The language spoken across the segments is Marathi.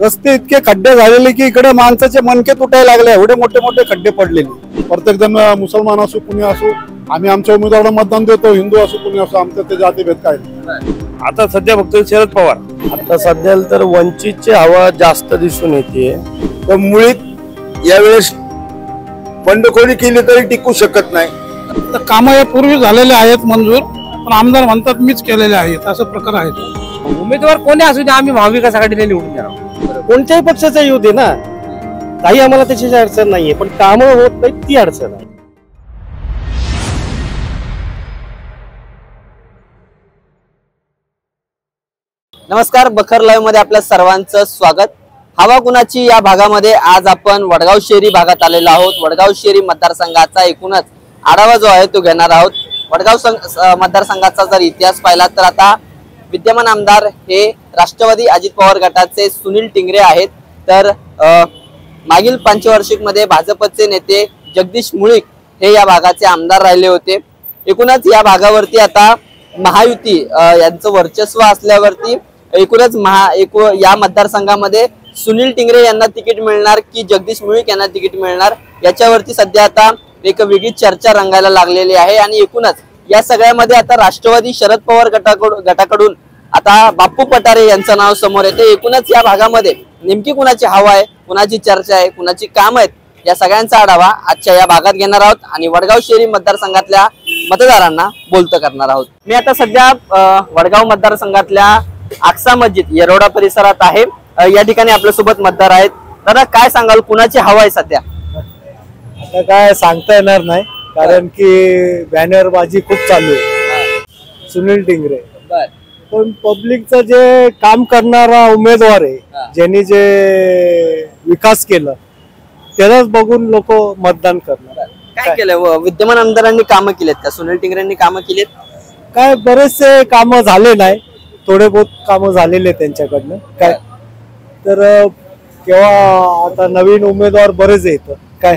रस्ते इतके खड्डे झालेले की इकडे माणसाचे मनके तुटायला लागले, एवढे मोठे मोठे खड्डे पडलेले। प्रत्येक जण मुसलमान असो कुणी असो आम्ही आमच्या उमेदवाराला मतदान देतो, हिंदू असो कुणी असो, आमचं ते जातीभेद काय नाही। आता सध्या फक्त शरद पवार, आता सध्या तर वंचितची हवा जास्त दिसून येते। तर मुळीत यावेळेस बंडखोरी केली तरी टिकू शकत नाही। तर कामं या पूर्वी झालेले आहेत मंजूर, पण आमदार म्हणतात मीच केलेले आहेत, असं प्रकार आहे। उमेदवार कोणी असू दे आम्ही महाविकास आघाडीला निवडून देणार। कोणत्याही पक्षाचा येऊ दे ना, काही आम्हाला त्याची अडचण नाहीये, पण कामं होत नाही ती अडचण आहे। नमस्कार, बखर लाईव्ह मध्ये आपल्या सर्वांचं स्वागत। हवा कुणाची या भागामध्ये आज आपण वडगाव शहरी भागात आलेलो आहोत। वडगाव शहरी मतदारसंघाचा एकूणच आढावा जो आहे तो घेणार आहोत। वडगाव मतदारसंघाचा जर इतिहास पाहिला तर आता विद्यमान आमदार हे राष्ट्रवादी अजित पवार गटाचे सुनील टिंगरे आहेत, तर मागील पंचवार्षिक मध्ये भाजपचे नेते जगदीश मुळीक हे या भागाचे आमदार राहिले होते। एकूणच या भागावरती आता महायुती यांचं वर्चस्व असल्यावरती एकूणच या मतदारसंघामध्ये सुनील टिंगरे यांना तिकीट मिळणार की जगदीश मुळीक यांना तिकीट मिळणार याच्यावरती सध्या आता एक वेगळी चर्चा रंगायला लागलेली आहे। आणि एकूणच या सगळ्यामध्ये आता राष्ट्रवादी शरद पवार गटाकडून आता बाप्पू पठारे यांचं नाव समोर येते। एकूणच या भागामध्ये नेमकी कुणाची हवा आहे, कुणाची चर्चा आहे, कुणाची काम आहेत, या सगळ्यांचा आढावा आजच्या या भागात घेणार आहोत आणि वडगाव शहरी मतदारसंघातल्या मतदारांना बोलतं करणार आहोत। मी आता सध्या वडगाव मतदारसंघातल्या आक्सा मस्जिद येरोडा परिसरात आहे। या ठिकाणी आपल्यासोबत मतदार आहेत। दादा, काय सांगाल, कुणाची हवा आहे सध्या? आता काय सांगता येणार नाही, कारण की बॅनरबाजी खूप चालू आहे। सुनील टिंगरे पण पब्लिकचं जे काम करणारा उमेदवार आहे, ज्यांनी जे विकास केलं त्यालाच बघून लोक मतदान करणार। काय केलं? विद्यमान आमदारांनी कामं केलेत का? सुनील टिंगरेंनी कामं केलीत? काय बरेचसे कामं झाले नाही, थोडे बहुत कामं झालेले त्यांच्याकडनं। काय तर केव्हा आता नवीन उमेदवार बरेच येत, काय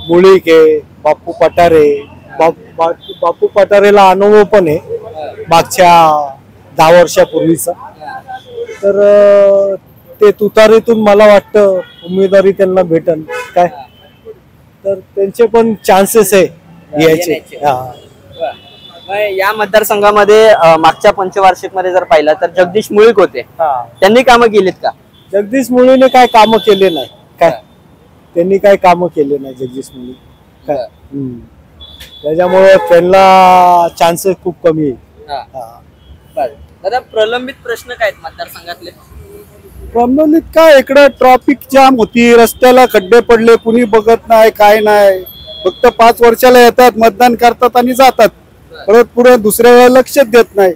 मुळीक आहे, बाप्पू पठारे। बाप्पू पठारेला अनुभव पण आहे मागच्या 10 वर्षापूर्वीचा, तर ते तुतारीतून मला वाटतं उमेदवारी त्यांना भेटन, काय तर त्यांचे पण चान्सेस आहे यायचे। या मतदारसंघामध्ये मागच्या पंचवार्षिक मध्ये जर पाहिलं तर जगदीश मुळीक होते, त्यांनी कामं केलीत का? जगदीश मुळीने काय कामं केले नाही, काय त्यांनी काय कामं केले नाही जगदीश मुळीक, काय त्याच्यामुळे त्यांना चान्सेस खूप कमी आहे। दादा, प्रलंबित प्रश्न काय आहेत मतदारसंघातले? प्रलंबित काय, इकडे ट्रॅफिक जाम होती, रस्त्याला खड्डे पडले, कुणी बघत नाही, काय नाही, फक्त 5 वर्षाला येतात, मतदान करतात आणि जातात, परत पुढे दुसऱ्या वेळेला लक्षच देत नाही।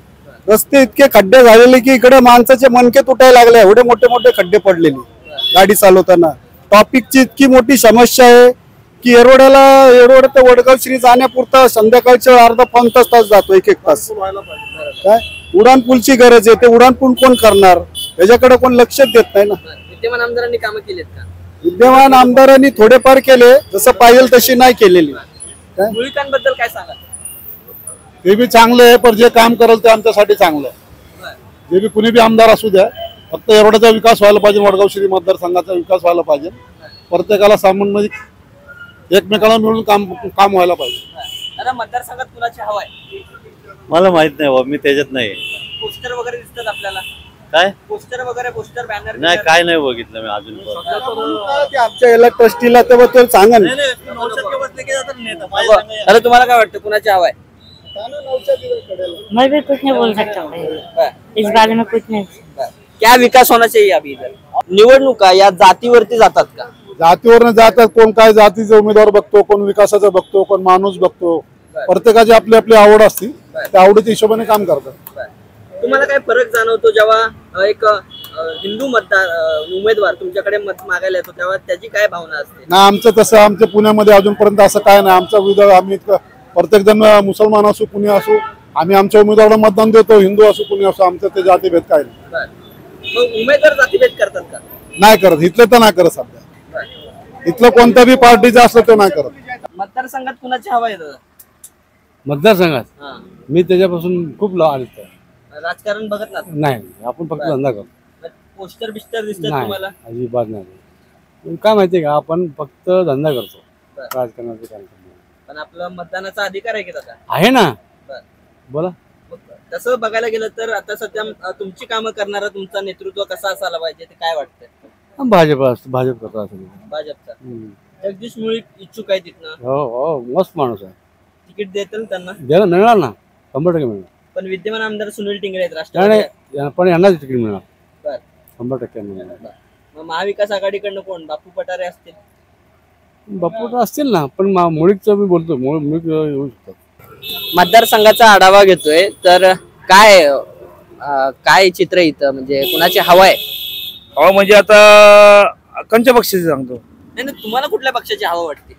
रस्ते इतके खड्डे झालेले की इकडे माणसाचे मनके तुटायला लागले, एवढे मोठे मोठे खड्डे पडलेले गाडी चालवताना। ट्रॅफिकची इतकी मोठी समस्या आहे की येरोड ते वडगाव श्री जाण्यापुरता संध्याकाळच्या अर्धा पाऊण तास जातो, एक तास। काय उडान पूलची गरज आहे, ते उडान पूल कोण करणार याच्याकडे कोण लक्षच देत नाही ना। विद्यमान आमदारांनी कामं केलीत का? विद्यमान आमदारांनी थोडेफार केले, जसं पाहिजे तशी नाही केलेली। मुळीकांबद्दल काय सांगा? ते बी चांगले आहे, पण जे काम करेल ते आमच्यासाठी चांगलं आहे। जे बी कुणी बी आमदार असू द्या, फक्त येरोडाचा विकास व्हायला पाहिजे, वडगाव श्री मतदारसंघाचा विकास व्हायला पाहिजे, प्रत्येकाला सामान म्हणजे एकमेकाला मिळून काम व्हायला पाहिजे। दादा, मतदारसंघात कुणाची हवा आहे? मला माहित नाही, मी त्याच्यात नाही। पोस्टर वगैरे दिसतात आपल्याला? काय पोस्टर बॅनर नाही, काय नाही बघितलं मी अजून। आमच्या याला ट्रस्टीला त्याबद्दल सांगा ना। अरे, तुम्हाला काय वाटतं, कुणाची हवा आहे? मैं भी कुछ नहीं बोल सकता हूँ इस बारे में, कुछ नहीं। क्या विकास होना चाहिए अभी इधर? निवडणुका या जातीवरती जातात का? जातीवर जातात, कोण काय जातीचे उमेदवार बघतो, कोण विकासाचा बघतो, कोण माणूस बघतो, प्रत्येकाची आपली आपली आवड असते, त्या आवडीच्या हिशोबाने काम करतात। तुम्हाला काय फरक जाणवतो जेव्हा एक हिंदू उमेदवार तुमच्याकडे मत मागायला येतो, तेव्हा त्याची काय भावना असते? ना आमचं तसं, आमच्या पुण्यामध्ये अजूनपर्यंत असं काय नाही। आमचा आम्ही प्रत्येक जण मुसलमान असो कुणी असो आम्ही आमच्या उमेदवाराला मतदान देतो, हिंदू असो कुणी असो, आमचं ते जातीभेद काय नाही। मग उमेदवार जातीभेद करतात का? नाही करत, इथलं तर नाही करत सध्या, इथलं कोणत्या बी पार्टीचं असलं तर नाही करत। मतदारसंघात कुणाची हवा आहे दादा? मतदारसंघात मी त्याच्यापासून खूप लांब राजकारण बघत नाही, आपण फक्त धंदा करतो। पोस्टर बिस्टर दिसतात नाही तुम्हाला? अजिबात नाही. पण काय माहितीये का, आपण फक्त धंदा करतो, बरं. राजकारणाचं काम करतो. पण आपला मतदानाचा अधिकार आहे की दादा? आहे ना. बरं. बोला. मग तसं बघायला गेलं तर आता सध्या तुमची कामं करणारा तुमचा नेतृत्व कसा असायला पाहिजे ते काय वाटतंय? भाजप करतो असं. भाजपचा. हम्म. जगदीश मुळीक इच्छुक आहे तिथनं, हो हो, मस्त माणूस आहे. तिकीट देतील त्यांना? द्यायला मिळणार ना, 100% मिळणार. पण विद्यमान आमदार सुनील टिंगरे आहेत नाही राष्ट्रवादी. नाही, पण यांनाच तिकीट मिळणार. बरं. 100% मिळणार. मग महाविकास आघाडीकडनं कोण? बापू पठारे असतील? बापू असतील ना, पण मुळीकचं मी बोलतो, मुळीक येऊ शकतात. मतदारसंघाचा आढावा घेतोय तर काय चित्र इथं, म्हणजे कुणाची हवा आहे? हवा म्हणजे आता कंच्या पक्षाचे सांगतो. नाही नाही, तुम्हाला कुठल्या पक्षाची हवा वाटते?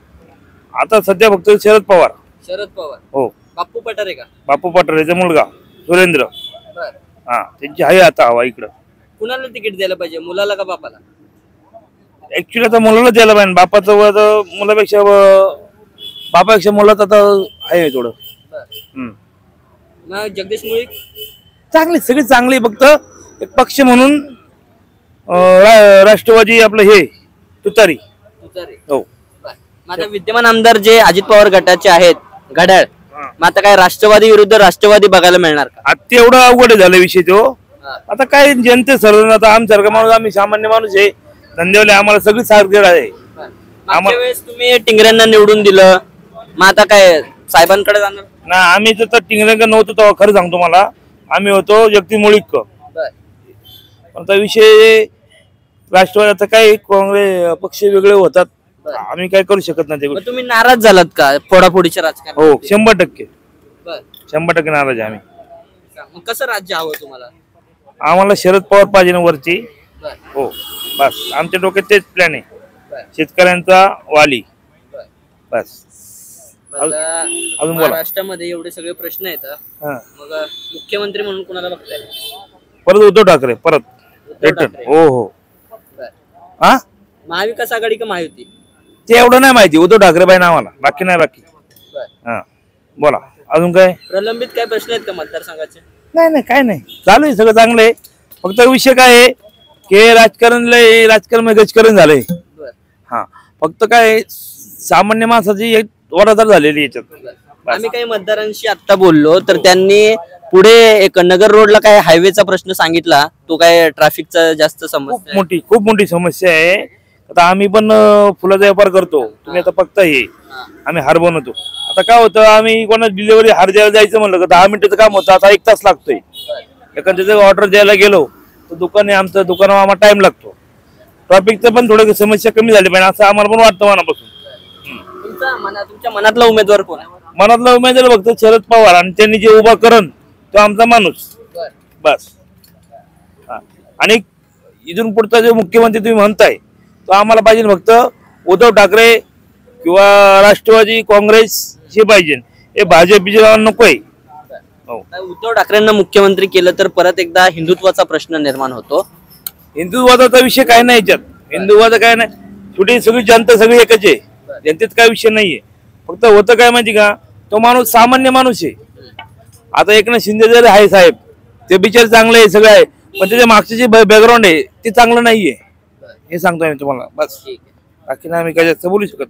आता सध्या फक्त शरद पवार. शरद पवार. हो. बापू पठारे का? बापू पठारेचा मुलगा सुरेंद्र. बर. हा, त्यांची आहे आता हवा इकडं. कुणाला तिकीट द्यायला पाहिजे, मुलाला का बापाला? ऍक्च्युली आता मुलाला द्यायला पाहिजे. बापाचं वय आता मुलापेक्षा बापापेक्षा मुलात आता आहे थोडं. बर. मग जगदीश मुळीक? चांगली, सगळी चांगली. फक्त एक पक्ष म्हणून राष्ट्रवादी आपलं हे तुतारी. हो. बर. मग आता विद्यमान आमदार जे अजित पवार गटाचे आहेत, घड्याळ, मग आता काय राष्ट्रवादी विरुद्ध राष्ट्रवादी बघायला मिळणार का? आता एवढं अवघड झालं विषय तो. आता काय जनते सर्व, आता आमच्यासारखा माणूस, आम्ही सामान्य माणूस आहे, धंदेवाले, आम्हाला सगळी सारखी आहे. मागच्या वेळेस तुम्ही टिंगऱ्यांना निवडून दिलं, मग आता काय साहेबांकडे जाणार? ना, आम्ही तर टिंगरेंका नव्हतो तेव्हा, खरं सांगतो मला, आम्ही होतो जगदीश मुळीक. आता विषय राष्ट्रवादी, काही काँग्रेस पक्ष वेगळे होतात, आम्ही काय करू शकत नाही. मग तुम्ही नाराज झालात का फोडाफोडीच्या राजकारण? हो, 100%. बर. 100% नाराज आहे आम्ही. मग कसं राज्य हवं तुम्हाला? आम्हाला शरद पवार पाहिजे वरची. बर. हो, बस आमच्या डोक्यात तेच प्लॅन आहे. बर. शेतकऱ्यांचा वाली. बर. बस. अजून बोला. महाराष्ट्रामध्ये एवढे सगळे प्रश्न आहेत, मग मुख्यमंत्री म्हणून कुणाला बघताय? परत उद्धव ठाकरे, परत रिटर्न. हो हो. हा, महाविकास आघाडी का महायुती? ते एवढं नाही माहिती. उद्धव ठाकरे पाहिजे आम्हाला, बाकी नाही. बाकी हा, बोला अजून काय प्रलंबित काय प्रश्न आहेत का मतदारसंघाचे? नाही नाही, काय नाही, चालू आहे सगळं चांगलं आहे. फक्त विषय काय आहे की राजकारण गजकरण झालंय. हा, फक्त काय सामान्य माणसाची एक वडादार झालेली याच्यात. आम्ही काही मतदारांशी आता बोललो तर त्यांनी पुढे एक नगर रोडला काय हायवेचा प्रश्न सांगितला, तो काय ट्रॅफिकचा जास्त समस्या, खूप मोठी समस्या आहे. आता आम्ही पण फुलाचा व्यापार करतो, तुम्ही आता फक्त हे आम्ही हार बनवतो. आता काय होतं, आम्ही कोणा डिलिव्हरी हार द्यायला जायचं म्हणलं का 10 मिनिटाचं काम होतं, आता 1 तास लागतोय. एखाद्याचं ऑर्डर द्यायला गेलो तर दुकान आहे आमचं, दुकानावर आम्हाला टाइम लागतो. ट्रॅफिकचं पण थोडं समस्या कमी झाली पाहिजे असं आम्हाला पण वाटतं मनापासून. तुमच्या मनातला उमेदवार कोण आहे? मनातला उमेदवार फक्त शरद पवार, आणि त्यांनी जे उभा करण तो आमचा माणूस, बस. आणि इथून पुढचा जो मुख्यमंत्री तुम्ही म्हणताय तो आम्हाला पाहिजे फक्त उद्धव ठाकरे किंवा राष्ट्रवादी काँग्रेस हे पाहिजे, हे भाजप नकोय. उद्धव ठाकरेंना मुख्यमंत्री केलं तर परत एकदा हिंदुत्वाचा प्रश्न निर्माण होतो. हिंदुत्वाचा विषय काय नाही याच्यात, हिंदुत्वाचा काय नाही. शेवटी सगळी जनता सगळी एकच आहे, जनतेत काय विषय नाहीये. फक्त होतं काय माहिती का, तो माणूस सामान्य माणूस आहे. आता एकनाथ शिंदे जरी आहे साहेब, ते बिचार चांगले आहे, सगळं आहे, पण त्याच्या मागचे जे बॅकग्राऊंड आहे ते चांगलं नाहीये, हे सांगतो आम्ही तुम्हाला. बस, बाकी नाही आम्ही काय जास्त बोलू शकत.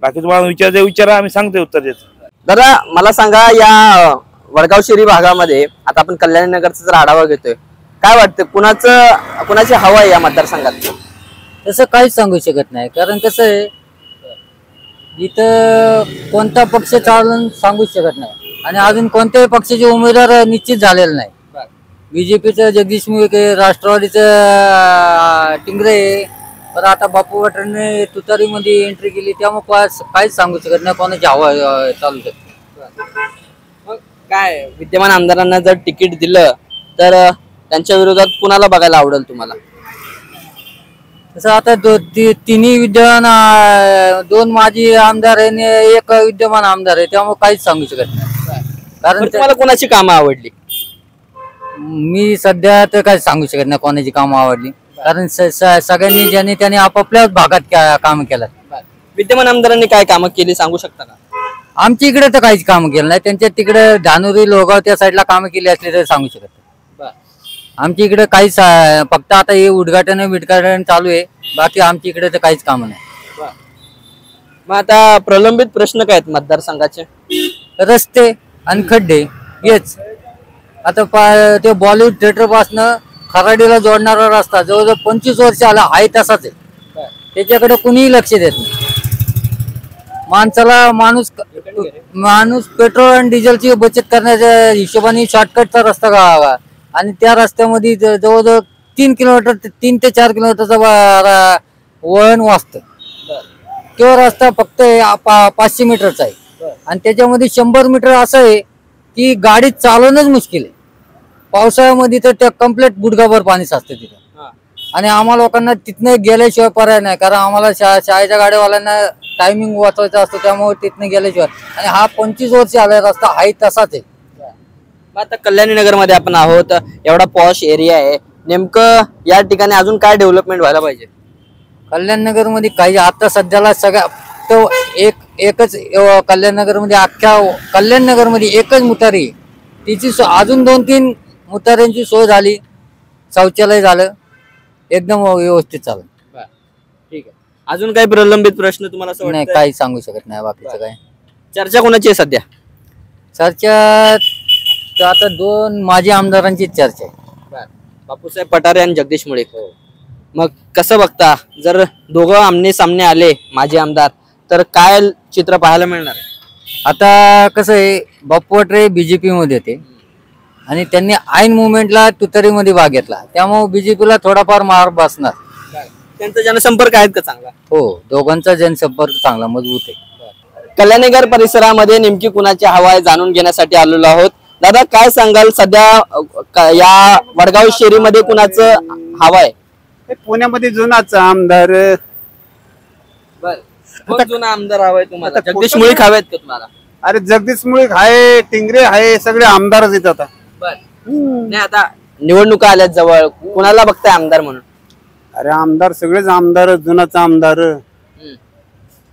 बाकी तुम्हाला विचारा, आम्ही सांगतोय उत्तर देतो. दादा मला सांगा, या वडगाव शहरी भागामध्ये आता आपण कल्याणी नगरचा जर आढावा घेतोय, काय वाटतं कुणाची हवा आहे या मतदारसंघात? तसं काहीच सांगू शकत नाही, कारण कसं आहे इथं कोणता पक्ष चालून सांगू शकत नाही, आणि अजून कोणत्याही पक्षाचे उमेदवार निश्चित झालेले नाही. बीजेपीचं जगदीश मुळीक, राष्ट्रवादीचं टिंगरे, तर आता बापू पठारेने तुतारीमध्ये एंट्री केली, त्यामुळे काहीच सांगू शकत नाही कोणाची हवा चालू शकते. मग काय विद्यमान आमदारांना जर तिकीट दिलं तर त्यांच्या विरोधात कुणाला बघायला आवडेल तुम्हाला? तसं आता तिन्ही विद्यमान, 2 माजी आमदार आहे, 1 विद्यमान आमदार आहे, त्यामुळे काहीच सांगू शकत नाही. कारण तुम्हाला कोणाची कामं आवडली? मी सध्या तर काही सांगू शकत नाही कोणाची कामं आवडली, कारण सगळ्यांनी ज्यांनी त्यांनी आपापल्या भागात काम केलं. विद्यमान आमदारांनी काय कामं केली सांगू शकता का? आमच्या इकडे तर काहीच काम केलं नाही, त्यांच्या तिकडे धानुरी लोगाव त्या साईडला कामं केली असली तर सांगू शकत. आमच्या इकडे काहीच फक्त आता हे उद्घाटन चालू आहे, बाकी आमच्या इकडे तर काहीच काम नाही. मग आता प्रलंबित प्रश्न काय आहेत मतदारसंघाचे? रस्ते आणि खड्डे हेच. आता ते बॉलिवूड थिएटर पासनं खराडीला जोडणारा रस्ता जवळजवळ 25 वर्ष आला आहे तसाच आहे. त्याच्याकडे कुणीही लक्ष देत नाही. माणूस पेट्रोल आणि डिझेलची बचत करण्याच्या हिशोबाने शॉर्टकटचा रस्ता गावा आणि त्या रस्त्यामध्ये जवळजवळ 3 ते 4 किलोमीटरचा वळण वाचतं. तो रस्ता फक्त 500 मीटरचा आहे आणि त्याच्यामध्ये 100 मीटर असं आहे की गाडी चालवणंच मुश्किल आहे. पावसाळ्यामध्ये तर त्या कम्प्लीट गुडघाभर पाणी साचतं तिथं आणि आम्हाला लोकांना तिथनं गेल्याशिवाय पर्याय नाही, कारण आम्हाला शाळेच्या गाड्यावाल्यांना टायमिंग वाचवायचा असतो, त्यामुळे तिथनं गेल्याशिवाय. आणि हा 25 वर्ष आला रस्ता आहे तसाच आहे. आता कल्याणी नगर मध्ये आपण आहोत, एवढा पॉश एरिया आहे, नेमकं या ठिकाणी अजून काय डेव्हलपमेंट व्हायला पाहिजे? कल्याण नगर मध्ये काही आता सध्याला सगळ्या तो एकच कल्याण नगर मध्ये, अख्ख्या कल्याण नगर मध्ये एकच मुतारी, तिची अजून 2-3 मुताऱ्यांची सोय झाली, शौचालय झालं, एकदम व्यवस्थित चालू. ठीक आहे. अजून काही प्रलंबित प्रश्न तुम्हाला असं नाही? वाटतंय? काही सांगू शकत नाही बाकीचं काय. चर्चा कोणाची आहे सध्या? चर्चा तर आता 2 माजी आमदारांची चर्चा आहे, बापूसाहेब पठारे आणि जगदीश मुळे. मग कसं बघता, जर दोघं आमने सामने आले माजी आमदार, तर काय चित्र पाहायला मिळणार? आता कसं आहे, बापू पठारे बीजेपी मध्ये होते आणि त्यांनी ऐन मुवमेंटला तुतारीमध्ये भाग घेतला, त्यामुळे बीजेपीला थोडाफार मार बसणार. त्यांचा जनसंपर्क आहेत का चांगला? हो, दोघांचा जनसंपर्क चांगला मजबूत आहे. कल्याणनगर परिसरामध्ये नेमकी कुणाची हवा आहे जाणून घेण्यासाठी आलेलो आहोत. दादा, काय सांगाल, सध्या या वडगाव शेरीमध्ये कुणाचं हवा आहे? पुण्यामध्ये जुनाच आमदार. जुना आमदार हवाय तुम्हाला? जगदीश मुळीक हवेत का तुम्हाला? अरे जगदीश मुळीक आहे, टिंगरे आहे, सगळे आमदारच येत आता. नाही, आता निवडणुका आल्यात जवळ, कुणाला बघताय आमदार म्हणून? अरे आमदार सगळेच आमदार, जुनाच आमदार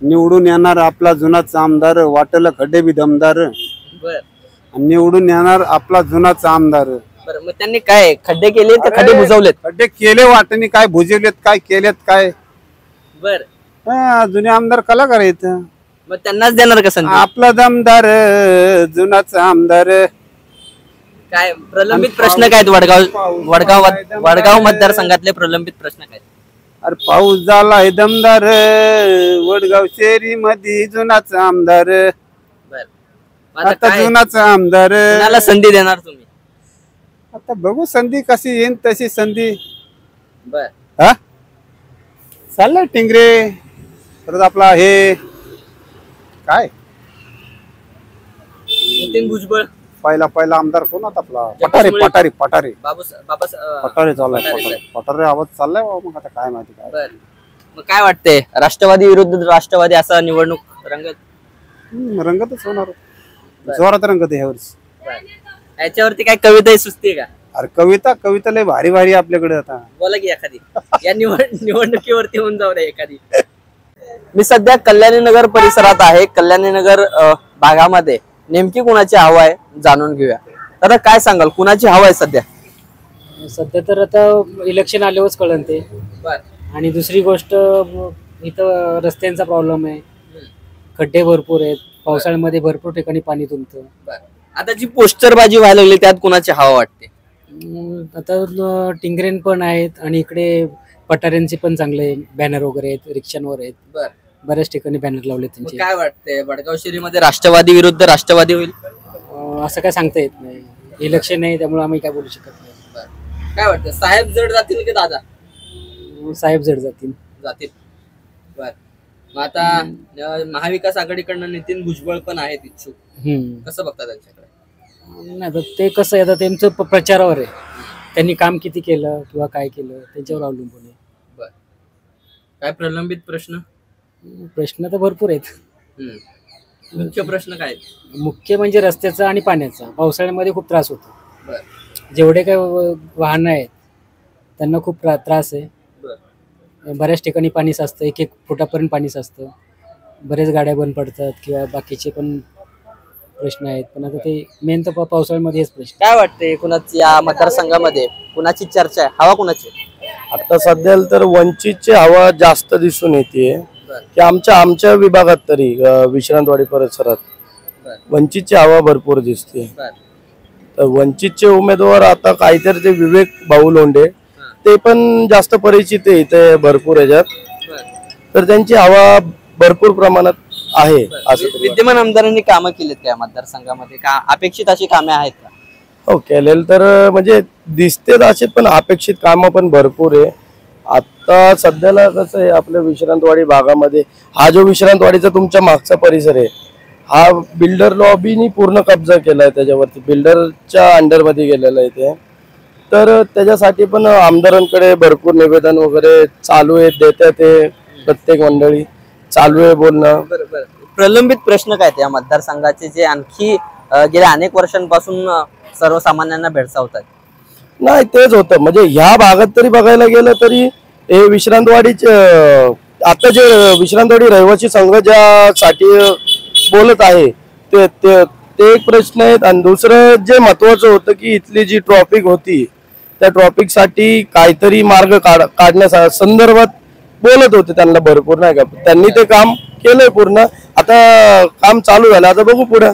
निवडून येणार, आपला जुनाच आमदार, वाटेला खड्डे बी दमदार, निवडून येणार आपला जुनाच आमदार. बरं, मग त्यांनी काय खड्डे केले तर खड्डे बुजवलेत? खड्डे केले वाटणी, काय बुजवलेत, काय केलेत काय. बर, जुने आमदार कलाकार आहेत, मग त्यांनाच देणार का संधी? आपला दमदार जुनाच आमदार. काय प्रलंबित प्रश्न काय वडगाव मतदारसंघातले प्रलंबित प्रश्न काय? अरे पाऊस झालाय दमदार वडगाव शेरी मध्ये, जुनाच आमदार. आता जुनाच आमदार. कुणाला संधी देणार तुम्ही? आता बघू संधी कशी येईन तशी संधी. बर, हा चाललंय टिंगरे, परत आपला हे काय नितीन भुजबळ. पहिला आमदार कोण होता आपला? पठारे. पठारे चाललाय, पठारे आवाज चाललाय. मग आता काय माहिती काय. बर, मग काय वाटतंय, राष्ट्रवादी विरुद्ध राष्ट्रवादी असा निवडणूक रंगतच होणार, जोरात रंगत ह्या वर्षी. याच्यावरती काय कविता सुचते का? अरे कविता लय भारी भारी आपल्याकडे. आता बोला की एखादी, या निवडणुकीवरती होऊन जाऊ द्या एखादी. मी सध्या कल्याणी नगर परिसरात आहे. कल्याणी नगर भागामध्ये नेमकी कुणाची हवा आहे जाणून घेऊया. आता काय सांगाल, कुणाची हवा आहे सध्या? सध्या तर आता इलेक्शन आल्यावरच कळन ते. आणि दुसरी गोष्ट, इथं रस्त्यांचा प्रॉब्लेम आहे, खड्डे भरपूर आहेत, पावसाळ्यामध्ये भरपूर ठिकाणी पाणी तुंबतं. आता जी पोस्टरबाजी व्हायला लागली त्यात कुणाची हवा वाटते? आता टिंगरेन पण आहेत आणि इकडे पठाऱ्यांचे पण चांगले बॅनर वगैरे आहेत, रिक्षांवर आहेत, बऱ्याच ठिकाणी बॅनर लावले त्यांचे. काय वाटतंय, वडगाव शेरीमध्ये राष्ट्रवादी विरुद्ध राष्ट्रवादी होईल असं काय सांगता येत नाही, इलेक्शन आहे त्यामुळे आम्ही काय बोलू शकत नाही. काय वाटतं, साहेब जड जातील की दादा? साहेब जड जातील. बर, मग आता महाविकास आघाडीकडनं नितीन भुजबळ पण आहेत इच्छुक, कसं बघता त्यांच्याकडे? नाही, तर ते कसं आहे, आता त्यांचं प्रचारावर आहे, त्यांनी काम किती केलं किंवा काय केलं त्याच्यावर अवलंबून आहे. बर, काय प्रलंबित प्रश्न तर भरपूर आहेत. मुख्य प्रश्न काय? मुख्य म्हणजे रस्त्याचा आणि पाण्याचा. पावसाळ्यामध्ये खूप त्रास होतो. जेवढे काय वाहनं आहेत त्यांना खूप त्रास आहे. बऱ्याच ठिकाणी पाणी साचतं, 1-1 फुटापर्यंत पाणी साचतं, बरेच गाड्या बंद पडतात किंवा बाकीचे पण प्रश्न आहेत, पण आता ते मेन तर पावसाळ्यामध्ये हेच प्रश्न. काय वाटतंय एकूणच या मतदारसंघामध्ये कुणाची चर्चा आहे, हवा कुणाची? आता सध्या तर वंचितची हवा जास्त दिसून येते की आमच्या विभागात तरी विश्रांतवाडी परिसरात वंचितची हवा भरपूर दिसते. तर वंचितचे उमेदवार आता काहीतरी ते विवेक भाऊ लोंढे ते पण जास्त परिचित आहे इथे भरपूर ह्याच्यात, तर त्यांची हवा भरपूर प्रमाणात आहे. असं विद्यमान आमदारांनी कामं केलीत त्या मतदारसंघामध्ये, का अपेक्षित अशी कामे आहेत का? हो केलेलं तर म्हणजे दिसतेच असे, पण अपेक्षित कामं पण भरपूर आहे. आता सध्याला कसं आहे आपल्या विश्रांतवाडी भागामध्ये हा जो विश्रांतवाडीचा तुमच्या मागचा परिसर आहे हा बिल्डर लॉबीनी पूर्ण कब्जा केलाय, त्याच्यावरती बिल्डरच्या अंडरमध्ये गेलेला आहे ते. तर त्याच्यासाठी पण आमदारांकडे भरपूर निवेदन वगैरे चालू आहे, देतात ते प्रत्येक मंडळी चालू आहे बोलणं. प्रलंबित प्रश्न काय त्या मतदारसंघाचे जे आणखी गेल्या अनेक वर्षांपासून सर्वसामान्यांना भेडसावतात? नाही तेच होतं, म्हणजे ह्या भागात तरी बघायला गेलं तरी हे विश्रांतवाडीचे आता जे विश्रांतवाडी रहिवासी संघ ज्यासाठी बोलत आहे ते ते ते एक प्रश्न आहेत. आणि दुसरं जे महत्वाचं होतं की इथली जी ट्रॉफिक होती त्या ट्रॉफिक साठी काहीतरी मार्ग काढण्याच्या संदर्भात बोलत होते त्यांना भरपूर, नाही का? त्यांनी ते काम केलंय पूर्ण, आता काम चालू झालं, आता बघू पुढे.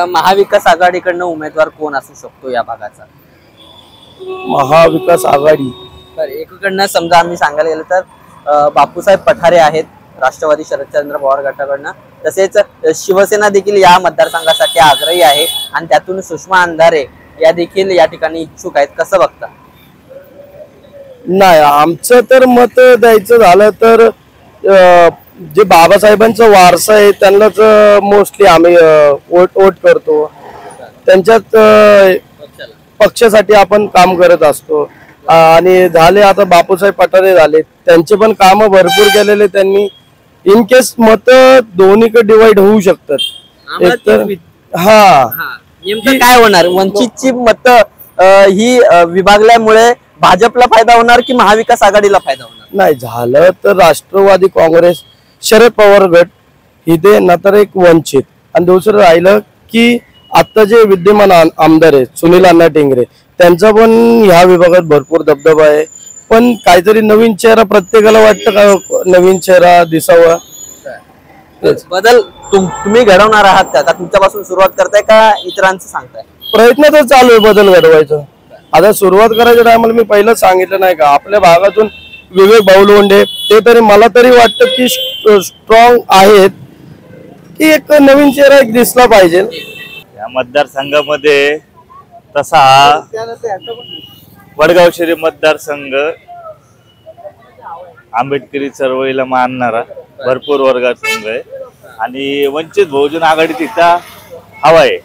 महाविकास आघाडीकडनं उमेदवार कोण असू शकतो या भागाचा? महाविकास आघाडी एकीकडनं समजा आम्ही सांगायला गेलं तर बापूसाहेब पठारे आहेत राष्ट्रवादी शरदचंद्र पवार गटाकडनं, तसेच शिवसेना देखील या मतदारसंघासाठी आग्रही आहे आणि त्यातून सुषमा अंधारे या देखील या ठिकाणी इच्छुक आहेत. कसं बघता? नाही आमचं तर मत द्यायचं झालं तर जे बाबासाहेबांचा वारसा आहे त्यांनाच मोस्टली आम्ही वोट करतो. त्यांच्यात पक्षासाठी आपण काम करत असतो. आणि झाले आता बापूसाहेब पठारे झाले, त्यांचे पण काम भरपूर केलेले त्यांनी. इन केस मत दोन्हीकडे डिवाइड होऊ शकतात. एकतर नेमकं काय होणार? वंचितची मत ही विभागल्यामुळे भाजपला फायदा होणार की महाविकास आघाडीला फायदा होणार? नाही झालं तर राष्ट्रवादी काँग्रेस शरद पवार गट इथे ना तर एक वंचित, आणि दुसरं राहिलं की आता जे विद्यमान आमदार आहेत सुनील अण्णा टिंगरे त्यांचा पण ह्या विभागात भरपूर दबदबा आहे. पण काहीतरी नवीन चेहरा प्रत्येकाला वाटतं का नवीन चेहरा दिसावा. बदल तुम्ही घडवणार आहात का तुमच्यापासून सुरुवात करताय का इतरांचं सांगताय? प्रयत्न तर चालू आहे बदल घडवायचा. आता सुरुवात करायच्या टायमाला मी पहिलं सांगितलं नाही का आपल्या भागातून विवेक भाऊ लोंढे ते तरी मला तरी वाटतं की स्ट्रॉंग आहेत, की एक नवीन चेहरा एक दिसला पाहिजे या मतदारसंघामध्ये. तसा वडगाव शहरी मतदारसंघ आंबेडकरी चळवळीला मानणारा भरपूर वर्गाचा संघ आहे आणि वंचित बहुजन आघाडी तिथं हवा आहे.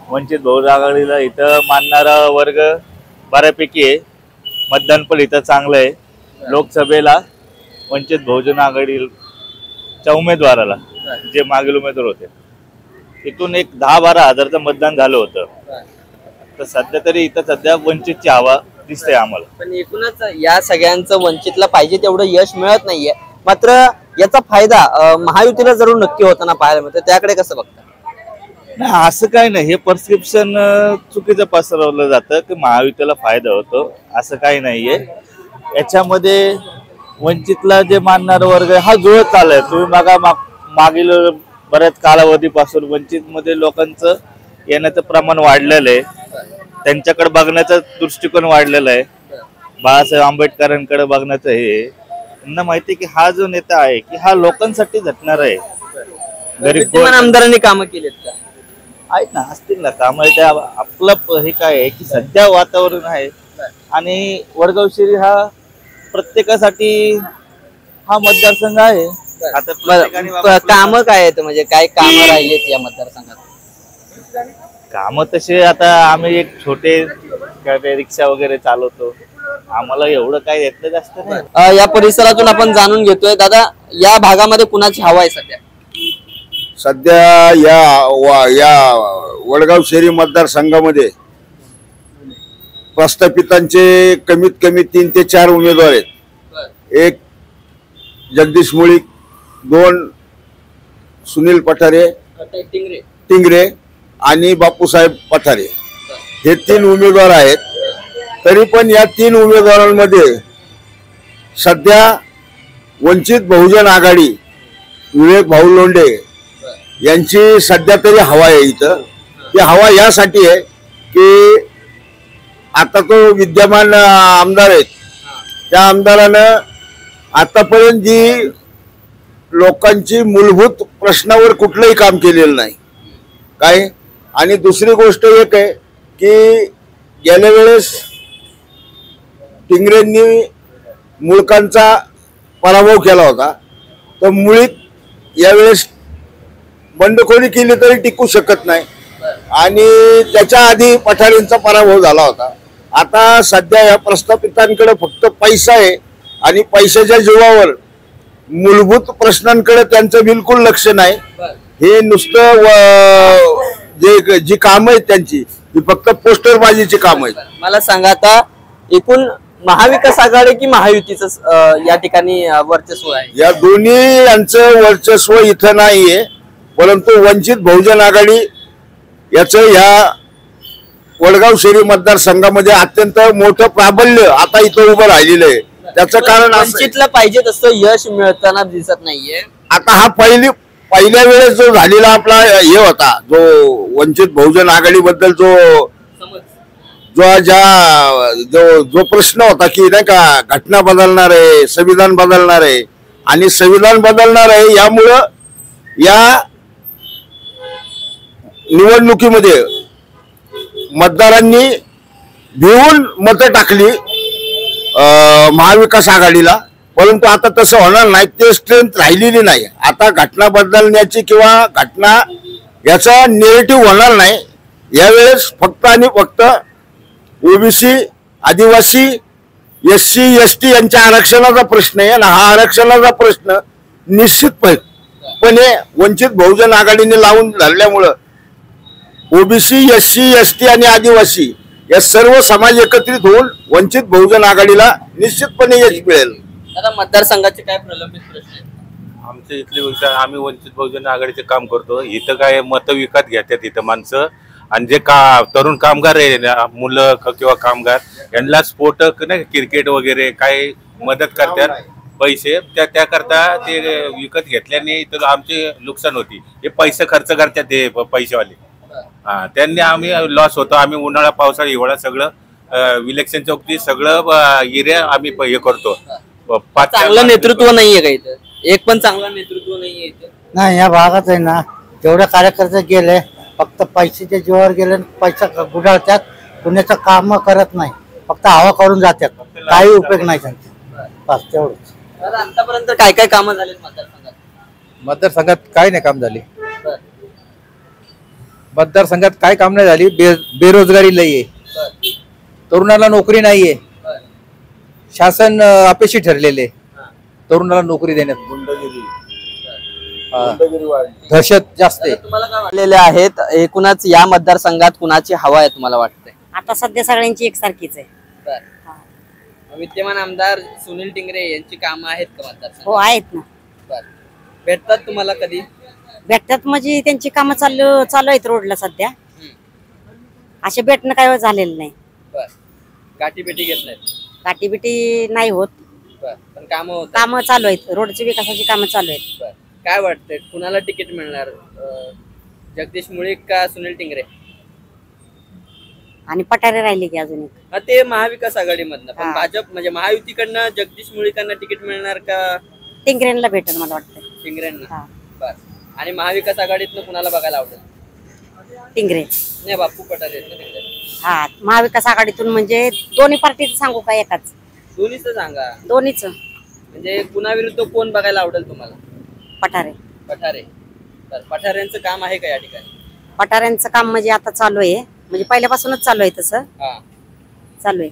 वंचित बहुजन आघाडीला इथं मानणारा वर्ग बऱ्यापैकी आहे. मतदान पण इथं चांगलं आहे. लोकसभेला वंचित बहुजन आघाडीच्या उमेदवाराला जे मागील उमेदवार होते तिथून एक 10-12 हजारचं मतदान झालं होतं. तर सध्या तरी इथं सध्या वंचितची हवा दिसते आम्हाला. पण एकूणच या सगळ्यांचं वंचितला पाहिजे तेवढं यश मिळत नाहीये. मात्र याचा फायदा महायुतीला जरूर नक्की होताना पाहायला मिळतो. त्याकडे कसं बघता? नाही असं काही नाही, हे परसेप्शन चुकीचं पसरवलं जातं की महायुतीला फायदा होतो, असं काही नाहीये. याच्यामध्ये वंचितला जे मानणारा वर्ग हा जुळत चाललाय. तुम्ही बघा मागील बऱ्याच कालावधीपासून वंचित मध्ये लोकांचं येण्याचं प्रमाण वाढलेलं आहे. त्यांच्याकडे बघण्याचा दृष्टिकोन वाढलेला आहे. बाळासाहेब आंबेडकरांकडे बघण्याचं हे त्यांना माहिती की हा जो नेता आहे की हा लोकांसाठी झटणार आहे. गरीब आमदारांनी कामं केलीत का? आहेत ना, असतील ना कामं. त्या आपलं हे काय आहे की सध्या वातावरण आहे आणि वडगाव शहरी हा प्रत्येकासाठी हा मतदारसंघ आहे. आता काम काय आहेत, म्हणजे काय कामं राहिलेत या मतदारसंघात? काम तसे आता आम्ही एक छोटे रिक्षा वगैरे चालवतो, आम्हाला एवढं काय येत जास्त नाही. या परिसरातून आपण जाणून घेतोय. दादा या भागामध्ये कुणाची हवा आहे सध्या? सध्या या वडगाव शहरी मतदारसंघामध्ये प्रस्थापितांचे कमीत कमी 3 ते 4 उमेदवार आहेत. एक जगदीश मुळीक, 2 सुनील पठारे, टिंगरे आणि बापूसाहेब पठारे हे 3 उमेदवार आहेत. तरी पण या 3 उमेदवारांमध्ये सध्या वंचित बहुजन आघाडी विवेक भाऊ लोंढे यांची सध्या तरी हवा आहे. इथं ती हवा यासाठी आहे की आता तो विद्यमान आमदार आहेत त्या आमदारानं आतापर्यंत जी लोकांची मूलभूत प्रश्नावर कुठलंही काम केलेलं नाही काय. आणि दुसरी गोष्ट एक आहे की गेल्या वेळेस टिंगरेंनी मुळकांचा पराभव केला होता तर मुळीक यावेळेस बंडखोरी केली तरी टिकू शकत नाही. आणि त्याच्या आधी पठारेंचा पराभव झाला होता. आता सध्या या प्रस्थापितांकडे फक्त पैसा आहे आणि पैशाच्या जीवावर मूलभूत प्रश्नांकडे त्यांचं बिलकुल लक्ष नाही. हे नुसतं जी कामं आहेत त्यांची ती फक्त पोस्टरबाजीची कामं आहेत. मला सांगा आता एकूण महाविकास आघाडी की महायुतीचं या ठिकाणी वर्चस्व आहे? या दोन्ही यांचं वर्चस्व इथं नाहीये परंतु वंचित बहुजन आघाडी याचं ह्या वडगाव शहरी मतदारसंघामध्ये अत्यंत मोठं प्राबल्य आता इथं उभं राहिलेलं आहे. त्याचं कारण वंचितला पाहिजे तसं यश मिळताना दिसत नाहीये. आता हा पहिल्या वेळेस जो झालेला आपला हे होता जो वंचित बहुजन आघाडी बद्दल जो प्रश्न होता की नाही का घटना बदलणार आहे संविधान बदलणार आहे आणि संविधान बदलणार आहे यामुळं या निवडणुकीमध्ये मतदारांनी भिवून मतं टाकली महाविकास आघाडीला. परंतु आता तसं होणार नाही. ते स्ट्रेंथ राहिलेली नाही. आता घटना बदलण्याची किंवा घटना याचा नेगेटिव्ह होणार नाही. यावेळेस फक्त आणि फक्त ओबीसी आदिवासी SC ST यांच्या आरक्षणाचा प्रश्न आहे आणि हा आरक्षणाचा प्रश्न निश्चितपणे वंचित बहुजन आघाडीने लावून धरल्यामुळं ओबीसी SC ST आणि आदिवासी या सर्व समाज एकत्रित होऊन वंचित बहुजन आघाडीला निश्चितपणे यश मिळेल. आता मतदारसंघाचे काय प्रलंबित प्रश्न आहेत? आमचे इथले आम्ही वंचित बहुजन आघाडीचे काम करतो. इथं काय मतं विकत घेतात इथं माणसं आणि जे तरुण कामगार आहे मुलं किंवा कामगार यांना स्फोटक नाही क्रिकेट वगैरे काय मदत करतात पैसे त्याकरता ते विकत घेतल्याने इथं आमचे नुकसान होती. हे पैसे खर्च करतात ते पैसेवाले. त्यांनी आम्ही लॉस होतो. आम्ही उन्हाळा पावसाळा हिवाळा सगळं इलेक्शनच्या वक्ती सगळं एरिया आम्ही हे करतो. चांगलं नेतृत्व नाहीये का इथं? एक पण चांगलं नेतृत्व नाहीये इथं. नाही या भागात आहे ना जेवढे कार्यकर्ते गेले फक्त पैशाच्या जीवावर गेले पैसा गुडाळतात कुणाचं काम करत नाही फक्त हवा करून जातात काही उपयोग नाही त्यांचा बस तेवढंच. आतापर्यंत काय काय कामं झाली मतदारसंघात? मतदारसंघात काय नाही काम झाली. मतदारसंघात काय काम नाही झाली. बेरोजगारी लई आहे. तरुणाला नोकरी नाहीये. शासन अपेक्षी ठरलेले तरुणाला नोकरी देण्यात. दहशत जास्त आहे. आहेत एकूणच या मतदारसंघात कुणाची हवा आहे तुम्हाला वाटतंय? आता सध्या सगळ्यांची एकसारखीच आहे. विद्यमान आमदार सुनील टिंगरे यांची कामं आहेत का मतदारसंघात? हो आहेत ना. भेटतात तुम्हाला कधी? भेटतात म्हणजे त्यांची कामं चालू आहेत रोडला सध्या. असे भेटणं काय झालेलं नाही. गाठी भेटी घेत नाहीत? गाठी बिटी नाही होत पण कामं चालू आहेत. रोडची विकासाची कामं चालू आहेत. काय वाटतंय कुणाला तिकीट मिळणार? जगदीश मुळीक का सुनील टिंगरे? आणि पठारे राहिले की अजून एक ते महाविकास आघाडीमधनं पण भाजप म्हणजे महायुतीकडनं जगदीश मुळीकांना तिकीट मिळणार का टिंगरेंना भेटेल मला वाटतं. टिंगरेंना. आणि महाविकास आघाडीतनं कुणाला बघायला आवडेल? टिंगरे नाही बापू पठारे. हा महाविकास आघाडीतून म्हणजे दोन्ही पार्टीचं सांगू का एकाच? दोन्हीच सांगा. दोन्हीच म्हणजे कुणाविरुद्ध कोण बघायला आवडेल तुम्हाला? पठारे. पठारे. पठारेंचं काम आहे का या ठिकाणी? पठारेंचं काम म्हणजे आता चालू आहे म्हणजे पहिल्यापासूनच चालू आहे तसं चालू आहे.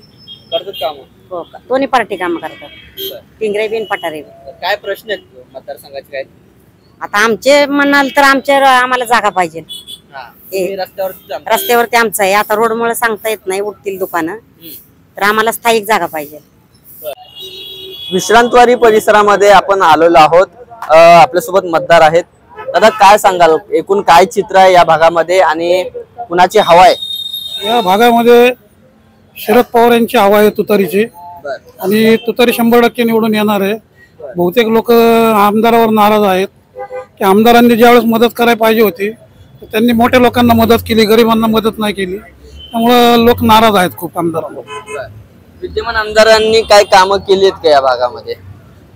करतात काम? हो का. दोन्ही पार्टी काम करतात टिंगरे बिन पठारे. काय प्रश्न आहेत मतदारसंघाचे काय? आता आमचे म्हणाल तर आम्हाला जागा पाहिजे. रस्त्यावरती आमचं आहे. आता रोडमुळे सांगता येत नाही उठतील दुकानं तर आम्हाला स्थायिक जागा पाहिजे. विश्रांतवाडी परिसरामध्ये आपण आलेलो आहोत. आपल्यासोबत मतदार आहेत. दादा काय सांगाल, एकूण काय चित्र आहे या भागामध्ये आणि कुणाची हवा आहे? या भागामध्ये शरद पवार यांची हवा आहे तुतारीची, आणि तुतारी 100% निवडून येणार आहे. बहुतेक लोक आमदारावर नाराज आहेत की आमदारांनी ज्यावेळेस मदत करायला पाहिजे होती त्यांनी मोठ्या लोकांना मदत केली, गरिबांना मदत नाही केली, त्यामुळे लोक नाराज आहेत खूप आमदारांवर. विद्यमान आमदारांनी काय कामं केली आहेत का या भागामध्ये?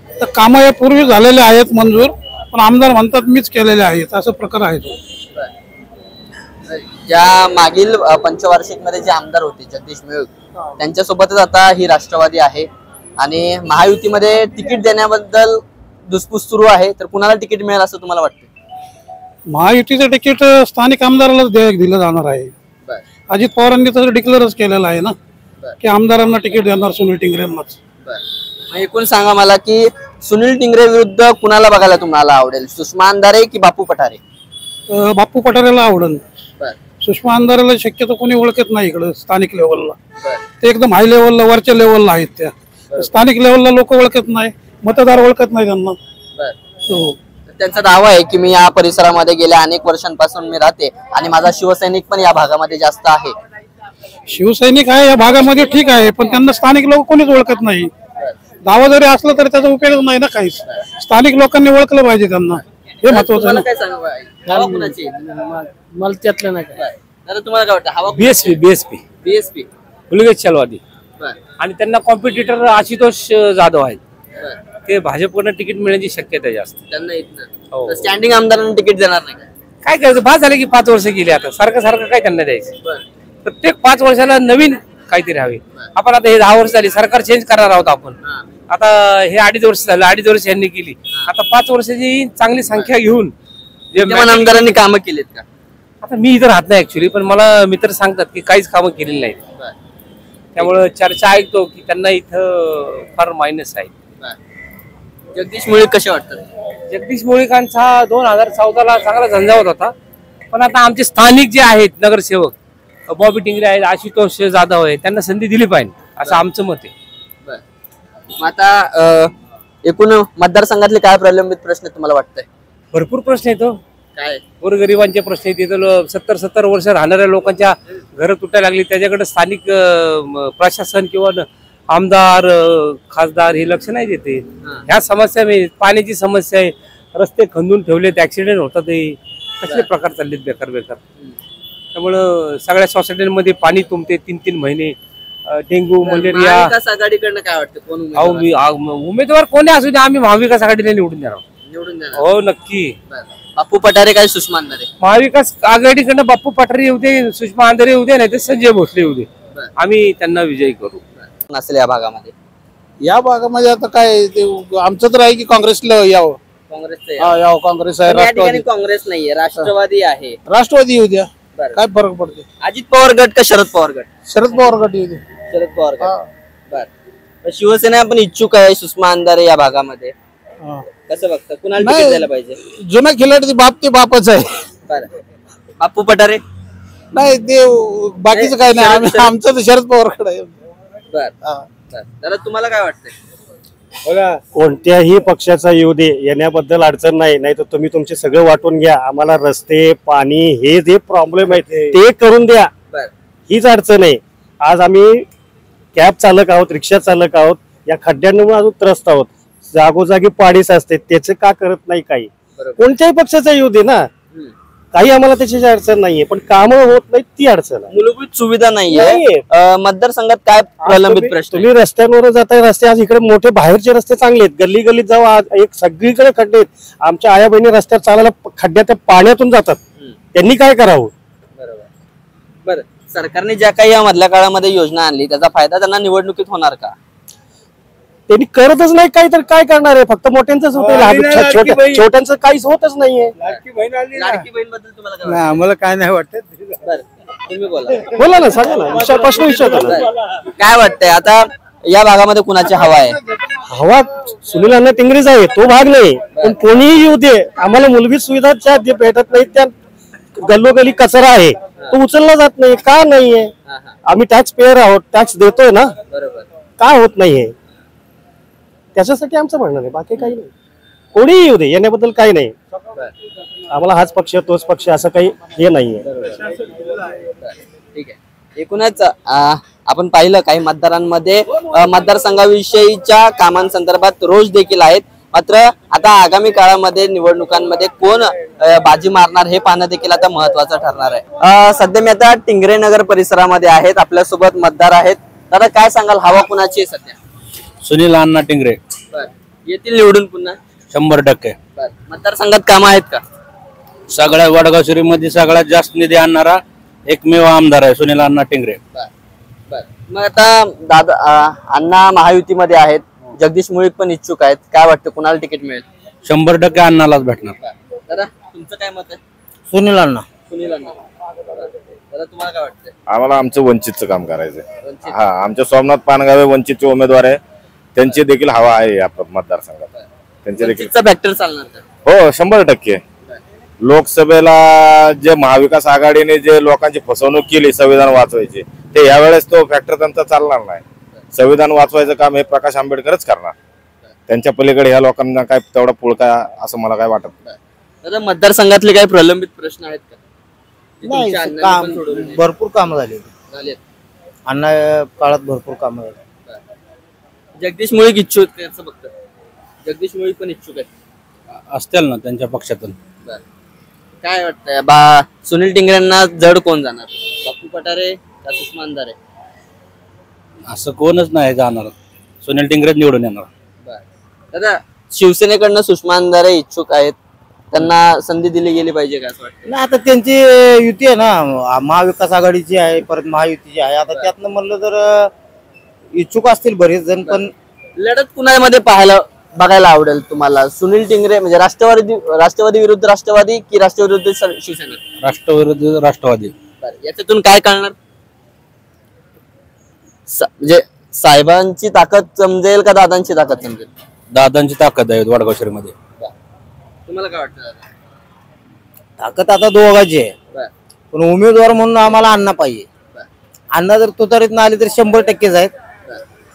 तर कामं या पूर्वी झालेले आहेत मंजूर, पण आमदार म्हणतात मीच केलेले आहेत, असं प्रकार आहे. ज्या मागील पंचवार्षिक मध्ये जे आमदार होते जगदीश मिळूक, त्यांच्यासोबतच आता ही राष्ट्रवादी आहे आणि महायुतीमध्ये तिकीट देण्याबद्दल धुसफूस सुरू आहे. तर कुणाला तिकीट मिळेल असं तुम्हाला वाटतं? महायुतीचं तिकीट स्थानिक आमदारालाच दिलं जाणार आहे. अजित पवारांनी तसं डिक्लेअरच केलेलं आहे ना की आमदारांना तिकीट देणार सुनील टिंगरेंनाच. एकूण सांगा मला की सुनील टिंगरे विरुद्ध कुणाला बघायला तुम्हाला आवडेल, सुषमा अंधारे की बापू पठारे? बापू पठारेला आवडेल. सुषमा अंधारेला शक्यतो कोणी ओळखत नाही इकडे स्थानिक लेवलला, ते एकदम हाय लेवलला वरच्या लेवलला आहेत. त्या स्थानिक लेवलला लोक ओळखत नाही, मतदार ओळखत नाही त्यांना. त्यांचा दावा आहे की मी या परिसरामध्ये गेल्या अनेक वर्षांपासून मी राहते आणि माझा शिवसैनिक पण या भागामध्ये जास्त आहे. शिवसैनिक आहे या भागामध्ये ठीक आहे, पण त्यांना स्थानिक लोक कोणीच ओळखत नाही. दावा जरी असला तरी त्याचा उपयोग नाही ना काहीच. स्थानिक लोकांनी ओळखलं पाहिजे त्यांना, हे महत्वाचं आहे. मला त्यातलं नाही काय. तुम्हाला काय वाटतं? हवा बीएसपी उलगेश चलवादी, आणि त्यांना कॉम्पिटिटर आशुतोष जाधव आहेत. ते भाजपकडनं तिकीट मिळण्याची शक्यता जास्त. त्यांना स्टँडिंग आमदारांना तिकीट देणार नाही काय करायचं? बाद झाले की 5 वर्ष गेले, आता सारखं सारखं काय त्यांना द्यायचं? प्रत्येक 5 वर्षाला नवीन काहीतरी हवे. आपण आता हे 10 वर्ष झाली, सरकार चेंज करणार आहोत आपण. आता हे 2.5 वर्ष झालं, 2.5 वर्ष यांनी केली, आता 5 वर्षाची चांगली संख्या घेऊन आमदारांनी कामं केलीत का? आता मी इथं राहत नाही ऍक्च्युली, पण मला मित्र सांगतात की काहीच कामं केलेली नाहीत. त्यामुळे चर्चा ऐकतो की त्यांना इथं फार मायनस आहे. जगदीश मुळीक कसे वाटतात? जगदीश मुळीकांचा 2014ला चांगला झंझावत होता, पण आता आमचे स्थानिक जे आहेत नगरसेवक बॉबी टिंगरे आहेत, आशुतोष जाधव आहे, त्यांना संधी दिली पाहिजे असं आमचं मत आहे. आता एकूण मतदारसंघातले काय प्रलंबित प्रश्न तुम्हाला वाटतंय? भरपूर प्रश्न येतो. काय? गोरगरिबांचे प्रश्न येतील. 70 वर्ष राहणाऱ्या लोकांच्या घरं तुटायला लागली, त्याच्याकडे स्थानिक प्रशासन किंवा आमदार खासदार हे लक्ष नाही देते. ह्या समस्या, पाण्याची समस्या आहे, रस्ते खंदून ठेवलेत, ऍक्सिडेंट होतात, कसले प्रकार चाललेत बेकार. त्यामुळं सगळ्या सोसायटीमध्ये पाणी तुंबते 3-3 महिने. Dengue, malaria. महाविकास आघाडीकडनं काय वाटतं? कोण उमेदवार कोणी असू दे, आम्ही महाविकास आघाडीला निवडून देणार. हो नक्की. बापू पठारे काय सुषमा अंधारे? महाविकास आघाडीकडनं बापू पठारे येऊ दे, सुषमा अंधारे येऊ दे, नाही तर संजय भोसले येऊ दे, आम्ही त्यांना विजयी करू. नसेल या भागामध्ये? या भागामध्ये आता काय ते आमचं तर आहे की काँग्रेसला यावं. यावं काँग्रेस आहे, राष्ट्रवादी. काँग्रेस नाहीये, राष्ट्रवादी आहे. राष्ट्रवादी येऊ द्या, काय फरक पडते? अजित पवार गट का शरद पवार गट? शरद पवार गट येऊ दे. शरद पवार गट. बर. शिवसेना पण इच्छुक आहे सुषमा अंधारे या भागामध्ये, कसं बघता? कुणाला तिकीट द्यायला पाहिजे? जुना खिलाडी ते बापच आहे. बापू पठारे नाही, ते बाकीचं काय नाही, आमचं तर शरद पवारकडे आहे. दादा तुम्हाला काय वाटतंय? बघा, कोणत्याही पक्षाचा येऊ दे, येण्याबद्दल अडचण नाही. नाही तर तुम्ही तुमचे सगळं वाटून घ्या, आम्हाला रस्ते, पाणी हे जे प्रॉब्लेम आहेत ते करून द्या, हीच अडचण आहे. आज आम्ही कॅब चालक आहोत, रिक्षा चालक आहोत, या खड्ड्यांमुळे अजून त्रस्त आहोत. जागोजागी पाणीच असते, त्याचे का करत नाही काही? कोणत्याही पक्षाचा येऊ दे ना, काही आम्हाला त्याची अडचण नाहीये, पण कामं होत नाही ती अडचण आहे. मूलभूत सुविधा नाहीये. मतदारसंघात काय प्रलंबित प्रश्न? तुम्ही रस्त्यांवर जाताय, रस्ते आज इकडे मोठे बाहेरचे रस्ते चांगले आहेत, गल्ली गल्लीत जाऊ, आज एक सगळीकडे खड्डे आहेत. आमच्या आया बहिणी रस्त्यावर चालायला खड्ड्यात पाण्यातून जातात, त्यांनी काय करावं? बरं, सरकारने ज्या काही या मधल्या काळामध्ये योजना आणली त्याचा फायदा त्यांना निवडणुकीत होणार का? त्यांनी करतच नाही, काही तर काय करणार आहे? फक्त मोठ्यांचंच होतं, छोट्यांचं काहीच होतच नाहीये. लाडकी बहीण बद्दल तुम्हाला काय वाटतं? आम्हाला काय नाही वाटत. तुम्ही बोला ना, सांगा ना, प्रश्न विचारता. काय वाटतंय आता या भागामध्ये कुणाची हवा आहे? हवा सुनील अण्णा टिंगरेच आहे, तो भाग नाही. पण कोणीही येऊ दे, आम्हाला मूलभूत सुविधा ज्या भेटत नाही, त्या गल्लोगल्ली कचरा आहे तो उचलला जात नाही. का नाहीये? आम्ही टॅक्स पेअर आहोत, टॅक्स देतोय ना, काय होत नाहीये? त्याच्यासाठी आमचं म्हणणं आहे, बाकी काही नाही. कोणीही येऊ दे, येण्याबद्दल काही नाही. आम्हाला हाच पक्ष तोच पक्ष असं काही हे नाहीये. ठीक आहे. एकूणच आपण पाहिलं काही मतदारांमध्ये मतदारसंघाविषयीच्या कामांसंदर्भात रोष देखील आहेत. मात्र आता आगामी काळामध्ये निवडणुकांमध्ये कोण बाजी मारणार हे पाहणं देखील आता महत्वाचं ठरणार आहे. सध्या मी आता टिंगरे नगर परिसरामध्ये आहेत. आपल्यासोबत मतदार आहेत. दादा काय सांगाल, हवा कुणाची आहे सध्या? सुनील अण्णा टिंगरे. येतील निवडून पुन्हा? 100%. मतदारसंघात कामं आहेत का? सगळ्या वडगाव शहरीमध्ये सगळ्यात जास्त निधी आणणारा एकमेव आमदार आहे सुनील अण्णा टिंगरे. मग आता दादा अण्णा महायुतीमध्ये आहेत, जगदीश मुळीक पण इच्छुक आहेत. काय वाटतं कुणाला तिकीट मिळेल? 100% अण्णालाच भेटणार. दादा तुमचं काय मत आहे? सुनील अण्णा. सुनील अण्णा. दादा तुम्हाला काय वाटतं? आम्हाला आमचं वंचितचं काम करायचंय. हा, आमच्या सोमनाथ पानगावे वंचितचे उमेदवार आहे, त्यांची देखील हवा आहे या मतदारसंघात. त्यांचे देखील फॅक्टर चालणार का? हो 100%. लोकसभेला जे महाविकास आघाडीने जे लोकांची फसवणूक केली संविधान वाचवायची, ते यावेळेस तो फॅक्टर त्यांचा चालणार नाही. संविधान वाचवायचं काम हे प्रकाश आंबेडकरच करणार. त्यांच्या पलीकडे ह्या लोकांना काय तेवढा पुळका असं मला काय वाटत नाही. दादा मतदारसंघातले काही प्रलंबित प्रश्न आहेत का? नाही, भरपूर कामं झाली. अण्णा काळात भरपूर कामं झाली. जगदीश मुळीक इच्छुक त्याचं बघतं. जगदीश मुळीक पण इच्छुक आहेत असतील ना त्यांच्या पक्षातून. काय वाटतंय सुनील टिंगरेंना जड कोण जाणार? बापू पठारे का सुषमा अंधारे? असं कोणच नाही जाणार. सुनील टिंगरे निवडून येणार. दादा शिवसेनेकडनं सुषमा अंधारे इच्छुक आहेत, त्यांना संधी दिली गेली पाहिजे का असं वाटतं? ना आता त्यांची युती आहे ना, महाविकास आघाडीची आहे, परत महायुतीची आहे. आता त्यातनं म्हणलं तर इच्छुक असतील बरेच जण, पण लढत कुणामध्ये बघायला आवडेल तुम्हाला? सुनील टिंगरे म्हणजे राष्ट्रवादी विरुद्ध राष्ट्रवादी की राष्ट्रवादी विरुद्ध शिवसेना? राष्ट्रविरुद्ध राष्ट्रवादी. याच्यातून काय कळणार? म्हणजे साहेबांची ताकद समजेल का दादांची ताकद समजेल? दादांची ताकद आहे वडगाव शहरीमध्ये. तुम्हाला काय वाटतं? ताकद आता दोघांची आहे, पण उमेदवार म्हणून आम्हाला अण्णा पाहिजे. अण्णा जर तुतारीत आले तर 100%च आहेत.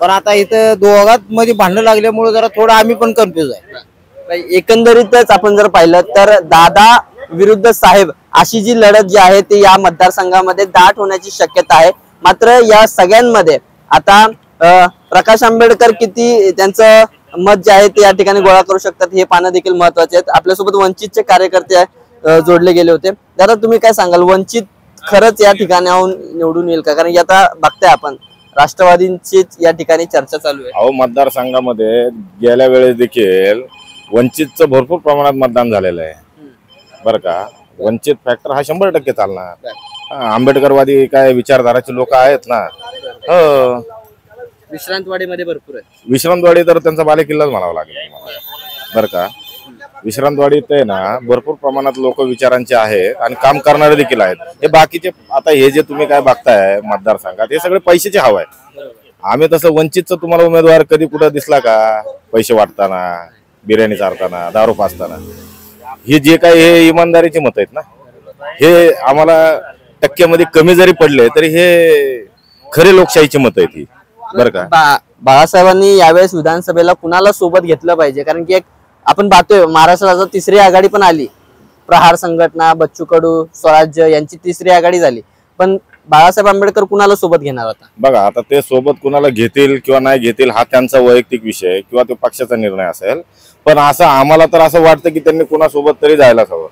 पण आता इथं दोघात मध्ये भांडण लागल्यामुळे जरा थोडं आम्ही पण कन्फ्युज आहे. एकंदरीतच आपण जर पाहिलं तर दादा विरुद्ध साहेब अशी जी लढत जी आहे ती या मतदारसंघामध्ये दाट होण्याची शक्यता आहे. मात्र या सगळ्यांमध्ये आता प्रकाश आंबेडकर किती त्यांचं मत जे आहे ते या ठिकाणी गोळा करू शकतात हे पाहणं देखील महत्वाचे आहे. आपल्यासोबत वंचितचे कार्यकर्ते जोडले गेले होते. दादा तुम्ही काय सांगाल, वंचित खरंच या ठिकाणाहून निवडून येईल का? कारण की आता बघताय आपण राष्ट्रवादींचीच या ठिकाणी चर्चा चालू आहे. अहो, मतदारसंघामध्ये गेल्या वेळेस देखील वंचितचं भरपूर प्रमाणात मतदान झालेलं आहे बरं का. वंचित फॅक्टर हा 100% चालणार. आंबेडकरवादी काय विचारधाराचे लोक आहेत ना. हो, विश्रांतवाडीमध्ये भरपूर आहे. विश्रांतवाडी तर त्यांचा बालेकिल्लाच म्हणावा लागेल बरं का. विश्रांतवाडीत आहे ना भरपूर प्रमाणात लोक विचारांचे आहेत आणि काम करणारे देखील आहेत. हे बाकीचे आता हे जे तुम्ही काय बघताय मतदारसंघात हे सगळे पैशाचे हवा आहे. आम्ही तसं वंचितचं तुम्हाला उमेदवार कधी कुठं दिसला का? पैसे वाटताना, बिर्याणी चारताना, दारू पाजताना. हे जे काही हे इमानदारीचे मत आहेत ना, हे आम्हाला टक्क्यामध्ये कमी जरी पडले तरी हे खरे लोकशाहीची मत आहेत ही बरं का. बाळासाहेबांनी यावेळेस विधानसभेला कुणाला सोबत घेतलं पाहिजे? कारण की एक आपण पाहतोय महाराष्ट्रात तिसरी आघाडी पण आली. प्रहार संघटना, बच्चू कडू, स्वराज्य यांची तिसरी आघाडी झाली. पण बाळासाहेब आंबेडकर कुणाला सोबत घेणार होता? बघा आता ते सोबत कुणाला घेतील किंवा नाही घेतील हा त्यांचा वैयक्तिक विषय किंवा तो पक्षाचा निर्णय असेल. पण असं आम्हाला तर असं वाटतं की त्यांनी कुणासोबत तरी जायलाच हवं.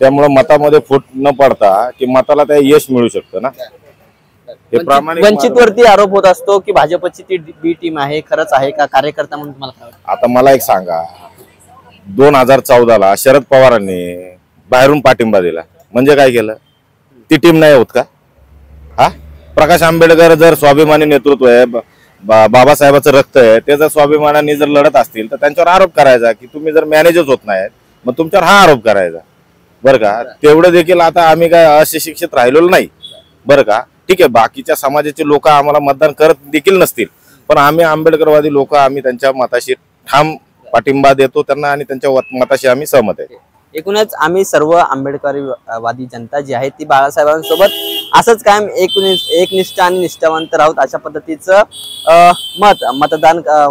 त्यामुळे मतामध्ये फूट न पडता की मताला त्या यश मिळू शकतं ना. हे प्रामाणिक वंचितवरती आरोप होत असतो की भाजपची ती बी टीम आहे. खरंच आहे का? कार्यकर्ता म्हणून तुम्हाला काय वाटतं? आता मला एक सांगा, 2014ला शरद पवारांनी बाहेरून पाठिंबा दिला म्हणजे काय केलं? ती टीम नाही होत का? हा, प्रकाश आंबेडकर जर स्वाभिमानी नेतृत्व आहे, बाबासाहेबाचं रक्त आहे, ते जर स्वाभिमानाने जर लढत असतील तर त्यांच्यावर आरोप करायचा की तुम्ही जर मॅनेजच होत नाहीत मग तुमच्यावर हा आरोप करायचा बरं का. तेवढं देखील आता आम्ही काय अशिक्षित राहिलेलो नाही बरं का. ठीक आहे, बाकीच्या समाजाचे लोक आम्हाला मतदान करत देखील नसतील पण आम्ही आंबेडकरवादी लोक आम्ही त्यांच्या मताशी ठाम पाठिंबा देतो त्यांना आणि त्यांच्या मताशी आम्ही सहमत आहे. एकूणच आम्ही सर्व आंबेडकरवादी जनता जी आहे ती बाळासाहेबांसोबत असंच कायम एकनिष्ठ आणि निष्ठावंत राहूत अशा पद्धतीचं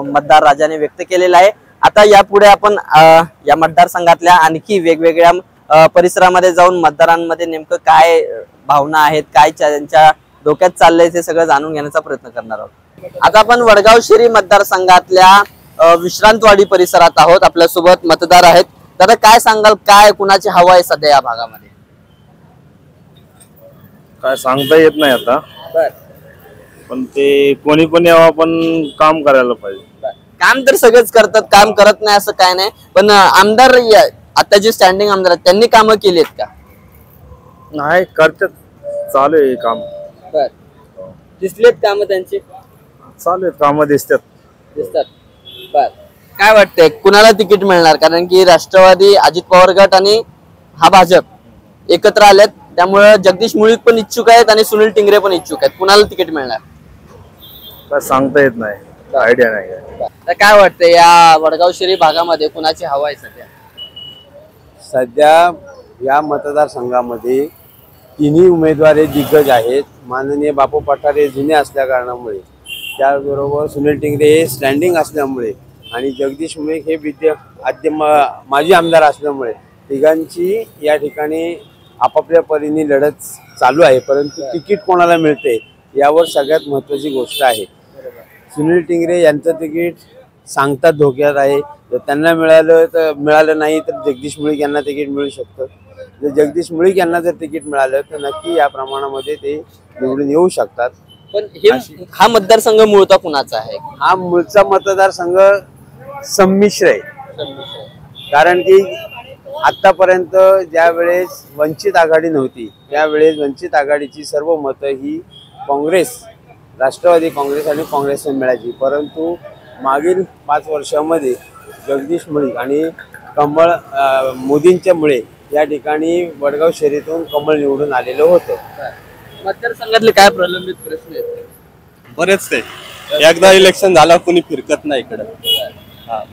मतदार राजाने व्यक्त केलेलं आहे. आता यापुढे आपण या मतदारसंघातल्या आणखी वेगवेगळ्या परिसरामध्ये जाऊन मतदारांमध्ये नेमकं काय भावना आहेत, काय त्यांच्या डोक्यात चाललंय ते सगळं जाणून घेण्याचा प्रयत्न करणार आहोत। आता आपण वडगाव शहरी मतदारसंघातल्या विश्रांतवाडी परिसरात आहोत। आपल्यासोबत मतदार आहेत। दादा काय सांगाल, काय कुणाची हवा आहे सध्या या भागामध्ये? काय सांगता येत नाही आता, पण ते कोणी पण यावं, पण काम करायला पाहिजे। काम तर सगळेच करतात, काम करत नाही असं काय नाही, पण आमदार आता जे स्टँडिंग आमदार आहेत त्यांनी कामं केली आहेत का? नाही करतात, चालू आहे काम। दिसलेत काम त्यांची? चालू आहेत काम, दिसतात। बर, काय वाटतंय कुणाला तिकीट मिळणार? कारण की राष्ट्रवादी, अजित पवार गट आणि हा भाजप एकत्र आलेत, त्यामुळे जगदीश मुळीक पण इच्छुक आहेत आणि सुनील टिंगरे पण इच्छुक आहेत। कुणाला तिकीट मिळणार काय सांगता येत नाही, आयडिया नाही। तर काय वाटतंय या वडगाव शहरी भागामध्ये कुणाची हवा आहे सध्या? सध्या या मतदारसंघामध्ये तिन्ही उमेदवार दिग्गज आहेत। माननीय बापू पठारे जुने असल्या कारणामुळे, त्याबरोबर सुनील टिंगरे हे स्टँडिंग असल्यामुळे आणि जगदीश मुळीक हे माजी आमदार असल्यामुळे तिघांची या ठिकाणी आपापल्या परीने लढत चालू आहे। परंतु तिकीट कोणाला मिळते यावर सगळ्यात महत्त्वाची गोष्ट आहे। सुनील टिंगरे यांचं तिकीट सांगतात धोक्यात आहे, जर त्यांना मिळालं नाही तर जगदीश मुळीक यांना तिकीट मिळू शकतं। जर जगदीश मुळीक यांना जर तिकीट मिळालं तर नक्की या प्रमाणामध्ये ते निवडून येऊ शकतात। पण हा मतदारसंघ मूळचा कुणाचा आहे? हा मूळचा मतदारसंघ संमिश्र आहे, कारण की आतापर्यंत ज्या वेळेस वंचित आघाडी नव्हती त्यावेळेस वंचित आघाडीची सर्व मतं ही काँग्रेस, राष्ट्रवादी काँग्रेस आणि काँग्रेसला मिळायची, परंतु मागील 5 वर्षामध्ये जगदीश मुळीक आणि कमळ मोदींच्यामुळे या ठिकाणी वडगाव शहरीतून कमळ निवडून आलेलं होतं। मतदारसंघातले काय प्रलंबित प्रश्न आहेत? बरेच ते एकदा इलेक्शन झालं कुणी फिरकत नाही इकडे,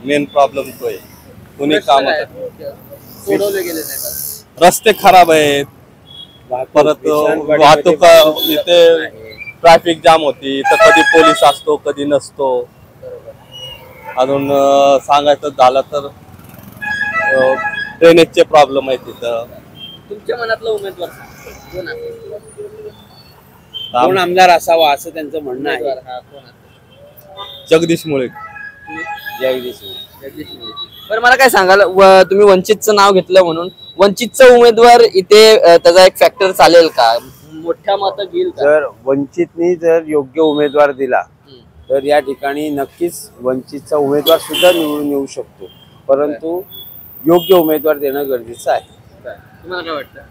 मेन प्रॉब्लेम तो आहे। कुणी काम सोडवले गेले नाही, रस्ते खराब आहेत, परत वाहतूक इथे ट्रॅफिक जाम होती, तर कधी पोलीस असतो कधी नसतो। अजून सांगायचं झालं तर ड्रेनेजचे प्रॉब्लेम आहेत तिथं। तुमच्या मनातला उमेदवार कोण आहे? कोण आमदार असावा असं त्यांचं म्हणणं आहे? जगदीश मुळीक। बरं, मला काय सांगाल, तुम्ही वंचितचं नाव घेतलं म्हणून वंचितचा उमेदवार इथे त्याचा एक फॅक्टर चालेल का? मोठ्या मतं घेईल का? जर वंचितनी जर योग्य उमेदवार दिला तर या ठिकाणी नक्कीच वंचितचा उमेदवार सुद्धा निवडून येऊ शकतो, परंतु योग्य उमेदवार देणं गरजेचं आहे। तुम्हाला काय वाटतं?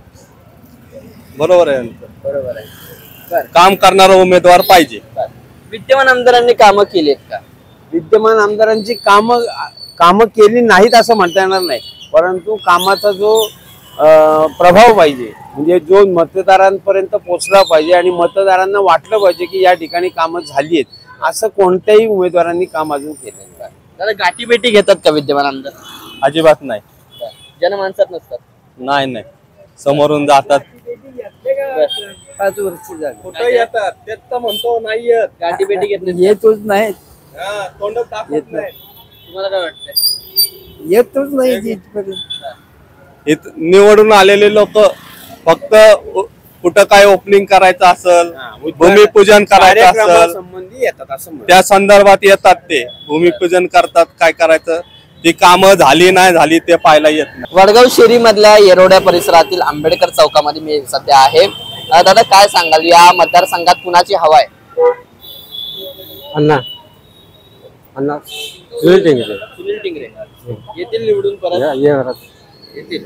बरोबर आहे, बरोबर आहे। काम करणारा उमेदवार पाहिजे। विद्यमान आमदारांनी कामं केली आहेत का? विद्यमान आमदारांची कामं केली नाहीत असं म्हणता येणार नाही, परंतु कामाचा जो प्रभाव पाहिजे, म्हणजे जो मतदारांपर्यंत पोहोचला पाहिजे आणि मतदारांना वाटलं पाहिजे की या ठिकाणी कामं झाली आहेत, असं कोणत्याही उमेदवारांनी काम अजून केलेलं नाही। दादा, गाठीभेटी घेतात का विद्यमान आमदार? अजिबात नाही, जनमानसात नसतात? नाही, समोरून जातात। 5 वर्ष झाली कुठं येतात तेच तर म्हणतो, नाही येत, गाठीभेटी घेत नाही, येतच नाही, तोंड दाखवत नाही। तुम्हाला काय वाटतंय? येतच नाही। निवडून आलेले लोक फक्त कुठं काय ओपनिंग करायचं असेल, भूमिपूजन करायचं असेल संबंधी येतात असं त्या संदर्भात येतात, ते भूमिपूजन करतात, काय करायचं ती कामं झाली नाही झाली ते पाहायला येत नाही। वडगाव शहरी मधल्या येरोड्या परिसरातील आंबेडकर चौकामध्ये मी सध्या आहे। दादा, काय सांगाल, या मतदारसंघात कुणाची हवा आहे? अण्णा सुनील टिंगरे। सुनील टिंगरे येतील निवडून परत? येतील।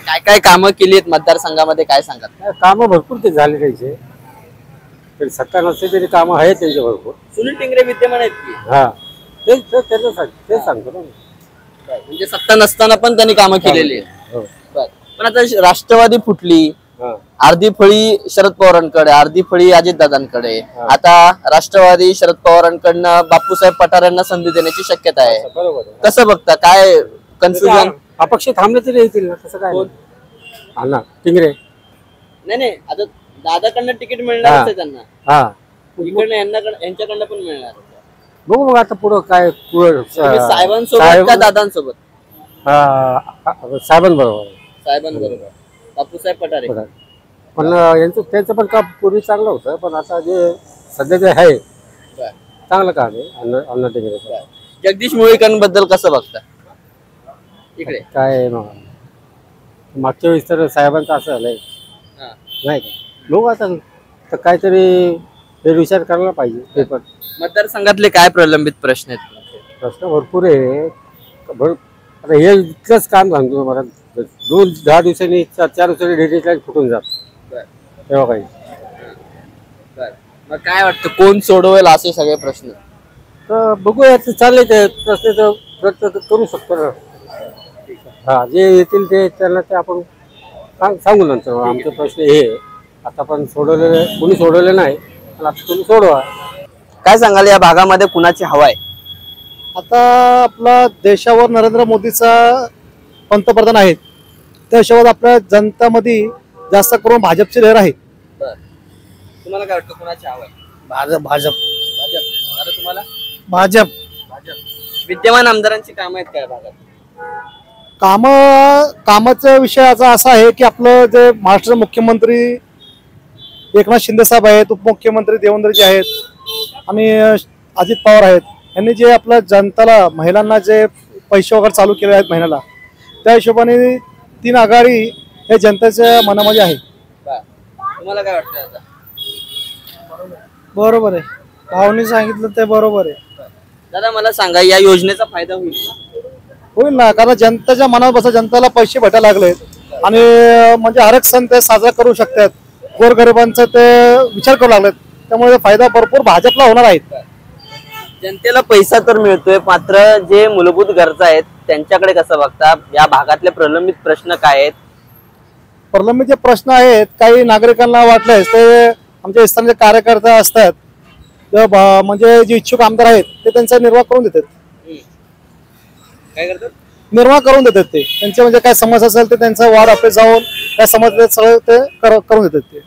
काय काय कामं केली आहेत मतदारसंघामध्ये, काय सांगाल? कामं भरपूर ते झाले त्यांचे, तरी सत्ता नसते तरी कामं आहेत त्यांचे भरपूर। सुनील टिंगरे विद्यमान आहेत की? हा, तेच सांगतो ना, म्हणजे सत्ता नसताना पण त्यांनी कामं केलेली आहेत। पण आता राष्ट्रवादी फुटली, अर्धी फळी शरद पवारांकडे, अर्धी फळी अजितदादांकडे, आता राष्ट्रवादी शरद पवारांकडनं बापूसाहेब पठारेंना संधी देण्याची शक्यता आहे। कसं बघता, काय कन्फ्युजन? अपक्ष थांबले तरी येतील ना, कसं काय? अण्णा टिंगरे नाही, आता दादाकडनं तिकीट मिळणार आहे त्यांना, इकडनं यांच्याकडनं पण मिळणार। बघू मग आता पुढं काय तुम्ही साहेबांसोबत का दादांसोबत? साहेबांबरोबर. साहेबांबरोबर. बापूसाहेब पठारे. पण यांचं त्यांचं पण काम पूर्वी चांगलं होतं, पण आता जे सध्या जे आहे चांगलं काम आहे अण्णा टिंगरेचं. जगदीश मुळीकांबद्दल कसं बघता इकडे? काय मागच्या वेळेस तर साहेबांचं असं झालंय नाही का, लोक आता तर काहीतरी विचार करायला पाहिजे. ते पण मतदारसंघातले काय प्रलंबित प्रश्न आहेत? प्रश्न भरपूर आहे. आता हे इतकंच काम सांगतो मला, 10 दिवसांनी 4 दिवसांनी डेटेज लाईन फुटून जात तेव्हा काही. मग काय वाटतं कोण सोडवेल असे सगळे प्रश्न? तर बघूया, चालले ते प्रश्न, प्रयत्न करू शकतो ना. हा, जे येतील ते त्यांना ते आपण सांगू नंतर. आमचे प्रश्न हे आता पण सोडवलेले, कोणी सोडवले नाही, पण आता तुम्ही सोडवा. काय सांगाल या भागामध्ये कुणाची हवा आहे? आता आपला देशावर नरेंद्र मोदीचा पंतप्रधान आहेत, त्या हिशोबात आपल्या जनतामध्ये जास्त करून भाजपची लहर आहे. तुम्हाला काय वाटतं कुणाची हवा आहे? भाजप. भाजप. आता तुम्हाला? भाजप. विद्यमान आमदारांची कामं आहेत काय भागात? कामाचा विषय असा आहे की आपलं जे महाराष्ट्राचे मुख्यमंत्री एकनाथ शिंदे साहेब आहेत, उपमुख्यमंत्री देवेंद्रजी आहेत आणि अजित पवार आहेत, यांनी जे आपल्या जनताला, महिलांना जे पैसे वगैरे चालू केले आहेत महिन्याला, त्या हिशोबाने 3 आघाडी हे जनतेच्या मनामध्ये आहे. तुम्हाला काय वाटतं आता? बरोबर आहे, भावनी सांगितलं ते बरोबर आहे. दादा मला सांगा, या योजनेचा फायदा होईल ना, कारण जनतेच्या मनात बसा, जनतेला पैसे भेटायला लागलेत आणि म्हणजे हर एक सण ते साजरा करू शकतात, गोरगरिबांचा ते विचार करू लागलेत, त्यामुळे फायदा भरपूर भाजपला होणार आहे. जनतेला पैसा तर मिळतोय, मात्र जे मूलभूत गरजा आहेत त्यांच्याकडे कसं बघता? या भागातले प्रलंबित प्रश्न काय आहेत? प्रलंबित जे प्रश्न आहेत, काही नागरिकांना वाटलंय ते आमच्या स्थानिक कार्यकर्ते असतात, म्हणजे जे इच्छुक आमदार आहेत ते त्यांचा निर्वाह करून देतात. काय करतात? निर्वाह करून देतात ते, त्यांचे म्हणजे काय समस्या असेल ते त्यांचा वार्ड ऑफिस जाऊन काय समस्या सगळं ते करून देतात ते.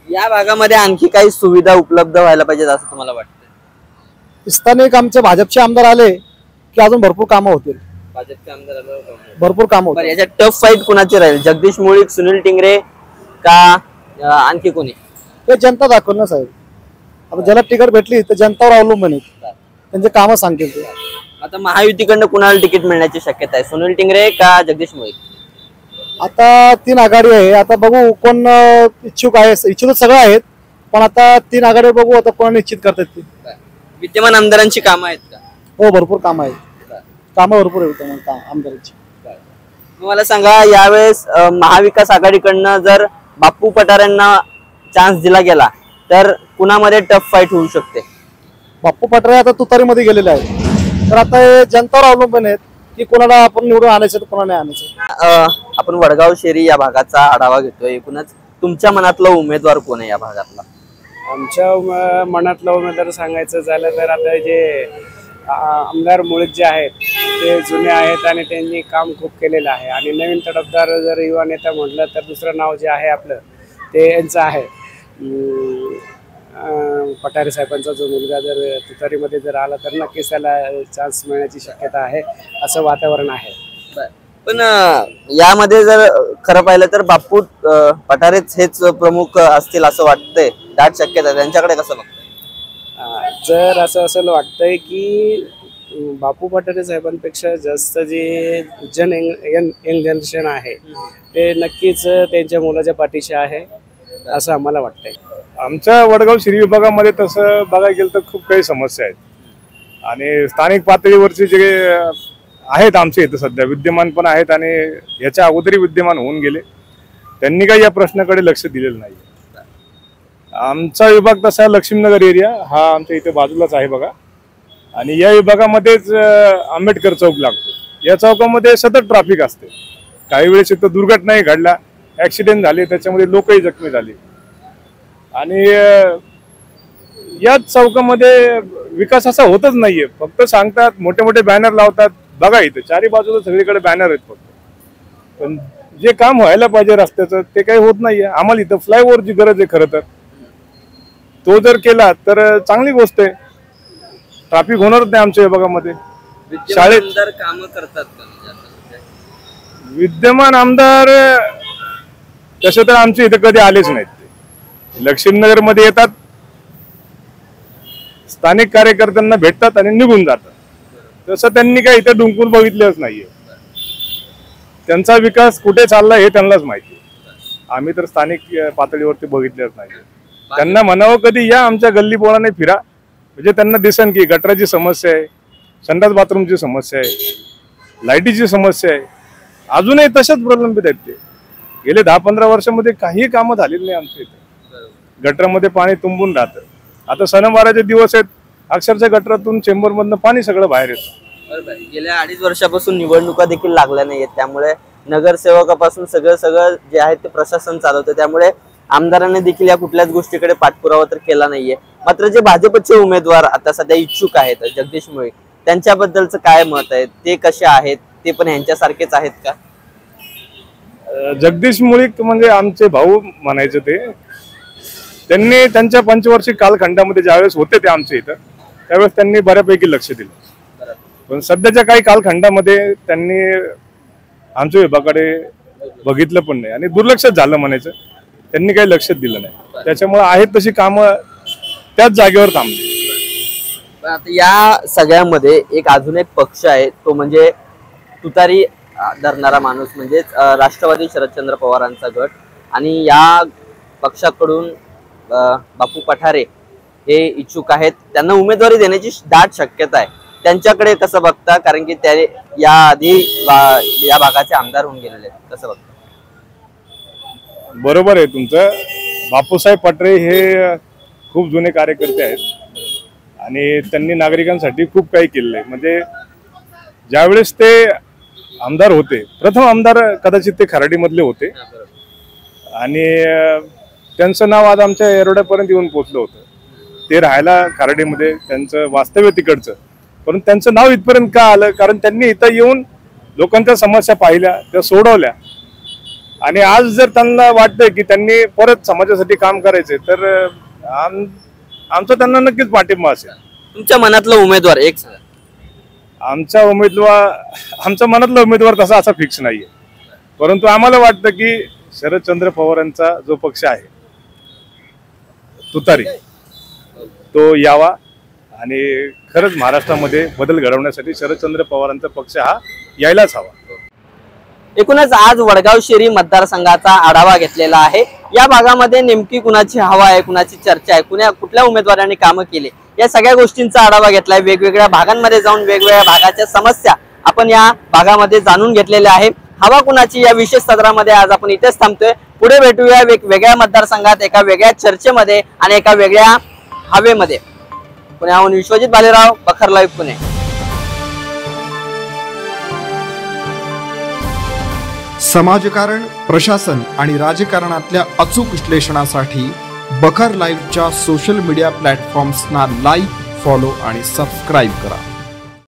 या भागामध्ये आणखी काही सुविधा उपलब्ध व्हायला पाहिजेत असं तुम्हाला वाटतं? स्थानिक आमचे भाजपचे आमदार आले की अजून भरपूर कामं होतील. भाजपचे आमदार आले भरपूर कामं होतील. याच्यात टफ फाईट कुणाची राहील? जगदीश मुळीक, सुनील टिंगरे का आणखी कोणी? ते जनता दाखवल ना साहेब. आता ज्याला तिकीट भेटली तर जनतावर अवलंबून आहे, त्यांचे कामं सांगतील ते. आता महायुतीकडनं कुणाला तिकीट मिळण्याची शक्यता आहे? सुनील टिंगरे का जगदीश मुळीक? आता 3 आघाडी आहे, आता बघू कोण इच्छुक आहे. इच्छुक सगळे आहेत, पण आता 3 आघाडी बघू आता कोण निश्चित करतात ते. विद्यमान आमदारांची कामं आहेत का? हो, भरपूर कामं आहेत, कामं भरपूर आहेत आमदारांची. मला सांगा, यावेळेस महाविकास आघाडीकडनं जर बापू पठारेंना चान्स दिला गेला तर कुणामध्ये टफ फाईट होऊ शकते? बापू पठारे आता तुतारीमध्ये गेलेले आहेत, तर आता हे जनतावर अवलंबून आहेत की कोणाला आपण निवडून आणायचं तर कोणाला नाही आणायचं. आपण वडगाव शेरी या भागाचा आढावा घेतोय. एकूणच तुमच्या मनातला उमेदवार कोण आहे या भागातला? आमच्या मनातला उमेदवार सांगायचं झालं तर आता जे आमदार मुळीक जे आहेत ते जुने आहेत आणि त्यांनी काम खूप केलेलं आहे, आणि नवीन तडफदार जर युवा नेता म्हटलं तर दुसरं नाव जे आहे आपलं ते यांचं आहे, पठारे साहेबांचा जो मुलगा जर तुतारीमध्ये जर आला तर नक्कीच त्याला चान्स मिळण्याची शक्यता आहे, असं वातावरण आहे. पण यामध्ये जर खरं पाहिलं तर बापू पठारेच हेच प्रमुख असतील असं वाटतंय, दाट शक्यता. त्यांच्याकडे कसं बघताय? जर असं असं वाटतंय की बापू पठारे साहेबांपेक्षा जास्त जे यंग जनरेशन आहे ते नक्कीच त्यांच्या मुलाच्या पाठीशी आहे असं आम्हाला वाटतंय. आमच्या वडगाव शिरी विभागामध्ये तसं बघायला गेलं तर खूप काही समस्या आहेत, आणि स्थानिक पातळीवरचे जे आहेत आमच्या इथं सध्या विद्यमान पण आहेत आणि याच्या अगोदरही विद्यमान होऊन गेले, त्यांनी काही या प्रश्नाकडे लक्ष दिलेलं नाही. आमचा विभाग तसा लक्ष्मीनगर एरिया हा आमच्या इथे बाजूलाच आहे बघा, आणि या विभागामध्येच आंबेडकर चौक लागतो. या चौकामध्ये सतत ट्रॅफिक असते. काही वेळेस इथं दुर्घटनाही घडल्या, ऍक्सिडेंट झाले, त्याच्यामध्ये लोकही जखमी झाले, आणि याच चौकामध्ये विकास असा होतच नाहीये. फक्त सांगतात, मोठे मोठे बॅनर लावतात. बघा इथे चारी बाजूला सगळीकडे बॅनर आहेत फक्त, पण जे काम व्हायला पाहिजे रस्त्याचं ते काही होत नाहीये. आम्हाला इथं फ्लायओव्हरची गरज आहे खरं तर, तो जर केला तर चांगली गोष्ट आहे. ट्रॅफिक होणारच नाही आमच्या विभागामध्ये. शाळेत आमदार कामं करतात का म्हणजे आता? विद्यमान आमदार तसे तर आमच्या इथे कधी आलेच नाहीत. ते लक्ष्मीनगर मध्ये येतात, स्थानिक कार्यकर्त्यांना भेटतात आणि निघून जातात. तसं त्यांनी काही इथे डुंकून बघितलंच नाहीये. त्यांचा विकास कुठे चालला हे त्यांनाच माहिती. आम्ही तर स्थानिक पातळीवरती बघितलंच नाही. त्यांना म्हणावं कधी या आमच्या गल्ली बोळाने फिरा, म्हणजे त्यांना दिसन की गटराची समस्या आहे, संडास बाथरूमची समस्या आहे, लाईटीची समस्या आहे. अजूनही तशाच प्रलंबित आहेत. ते गेले 10-15 वर्षामध्ये काही कामं झालेली नाही आमच्या इथे. गटरामध्ये पाणी तुंबून राहतं. आता सणवाराचे दिवस आहेत, अक्षरशः गटरातून चेंबर मधनं पाणी सगळं बाहेर येतं. गेल्या 2.5 वर्षापासून निवडणुका देखील लागल्या नाहीयेत, त्यामुळे नगरसेवकापासून सगळं जे आहे ते प्रशासन चालवतं. त्यामुळे आमदारांनी देखील या कुठल्याच गोष्टीकडे पाठपुरावा तर केला नाहीये. मात्र जे भाजपचे उमेदवार आता सध्या इच्छुक आहेत, जगदीश मुळीक, त्यांच्याबद्दलचं काय मत आहे? ते कसे आहेत? ते पण यांच्यासारखेच आहेत का? जगदीश मुळीक म्हणजे आमचे भाऊ म्हणायचे. त्यांनी त्यांच्या पंचवार्षिक कालखंडामध्ये ज्यावेळेस होते ते आमच्या इथं, त्यावेळेस त्यांनी बऱ्यापैकी लक्ष दिलं. पण सध्याच्या काही कालखंडामध्ये त्यांनी आमच्या विभागाकडे बघितलं पण नाही आणि दुर्लक्ष झालं म्हणायचं. त्यांनी काही लक्ष दिलं नाही. त्याच्यामुळे आहेत तशी कामं त्याच जागेवर थांबली. आता या सगळ्यामध्ये एक अजून एक पक्ष आहे, तो म्हणजे तुतारी धरणारा माणूस, म्हणजे राष्ट्रवादी शरदचंद्र पवारांचा गट. आणि या पक्षाकडून बापू पठारे हे इच्छुक आहेत. त्यांना उमेदवारी देण्याची दाट शक्यता आहे. त्यांच्याकडे कसं बघता? कारण की ते या आधी या भागाचे आमदार होऊन गेलेले आहेत. कसं बघता? बरोबर आहे तुमचं. बापूसाहेब पठारे हे खूप जुने कार्यकर्ते आहेत आणि त्यांनी नागरिकांसाठी खूप काही केलेलं आहे. म्हणजे ज्यावेळेस ते आमदार होते, प्रथम आमदार कदाचित ते खराडीमधले होते आणि त्यांचं नाव आज आमच्या येरवड्यापर्यंत येऊन पोहोचलं होतं. ते राहायला खराडीमध्ये, त्यांचं वास्तव्य तिकडचं, परंतु त्यांचं नाव इथपर्यंत का आलं? कारण त्यांनी इथं येऊन लोकांच्या समस्या पाहिल्या, त्या सोडवल्या. आणि आज जर त्यांना वाटतंय की त्यांनी परत समाजासाठी काम करायचंय तर आमचा त्यांना नक्कीच पाठिंबा असेल. तुमच्या मनातला उमेदवार एक सांगा. आमच्या मनातला उमेदवार तसा असा फिक्स नाहीये, परंतु आम्हाला वाटतं की शरदचंद्र पवारांचा जो पक्ष आहे तुतारी, तो यावा आणि खरंच महाराष्ट्रामध्ये बदल घडवण्यासाठी शरदचंद्र पवारांचा पक्ष हा यायलाच हवा. एकूणच आज वडगाव शेरी मतदारसंघाचा आढावा घेतलेला आहे. या भागामध्ये नेमकी कुणाची हवा आहे, कुणाची चर्चा आहे, कुठल्या उमेदवारांनी कामं केली, या सगळ्या गोष्टींचा आढावा घेतलाय. वेगवेगळ्या भागांमध्ये जाऊन वेगवेगळ्या भागाच्या समस्या आपण या भागामध्ये जाणून घेतलेल्या आहे. हवा कुणाची या विशेष सदरामध्ये आज आपण इथेच थांबतोय. पुढे भेटूया वेगवेगळ्या मतदारसंघात, एका वेगळ्या चर्चेमध्ये आणि एका वेगळ्या हवेमध्ये. पुण्याहून विश्वजित भालेराव, बखर लाईव्ह, पुणे. समाजकारण, प्रशासन आणि राजकारणातल्या अचूक विश्लेषणासाठी बखर लाईव्हच्या सोशल मीडिया प्लॅटफॉर्म्सना लाईक, फॉलो आणि सबस्क्राईब करा.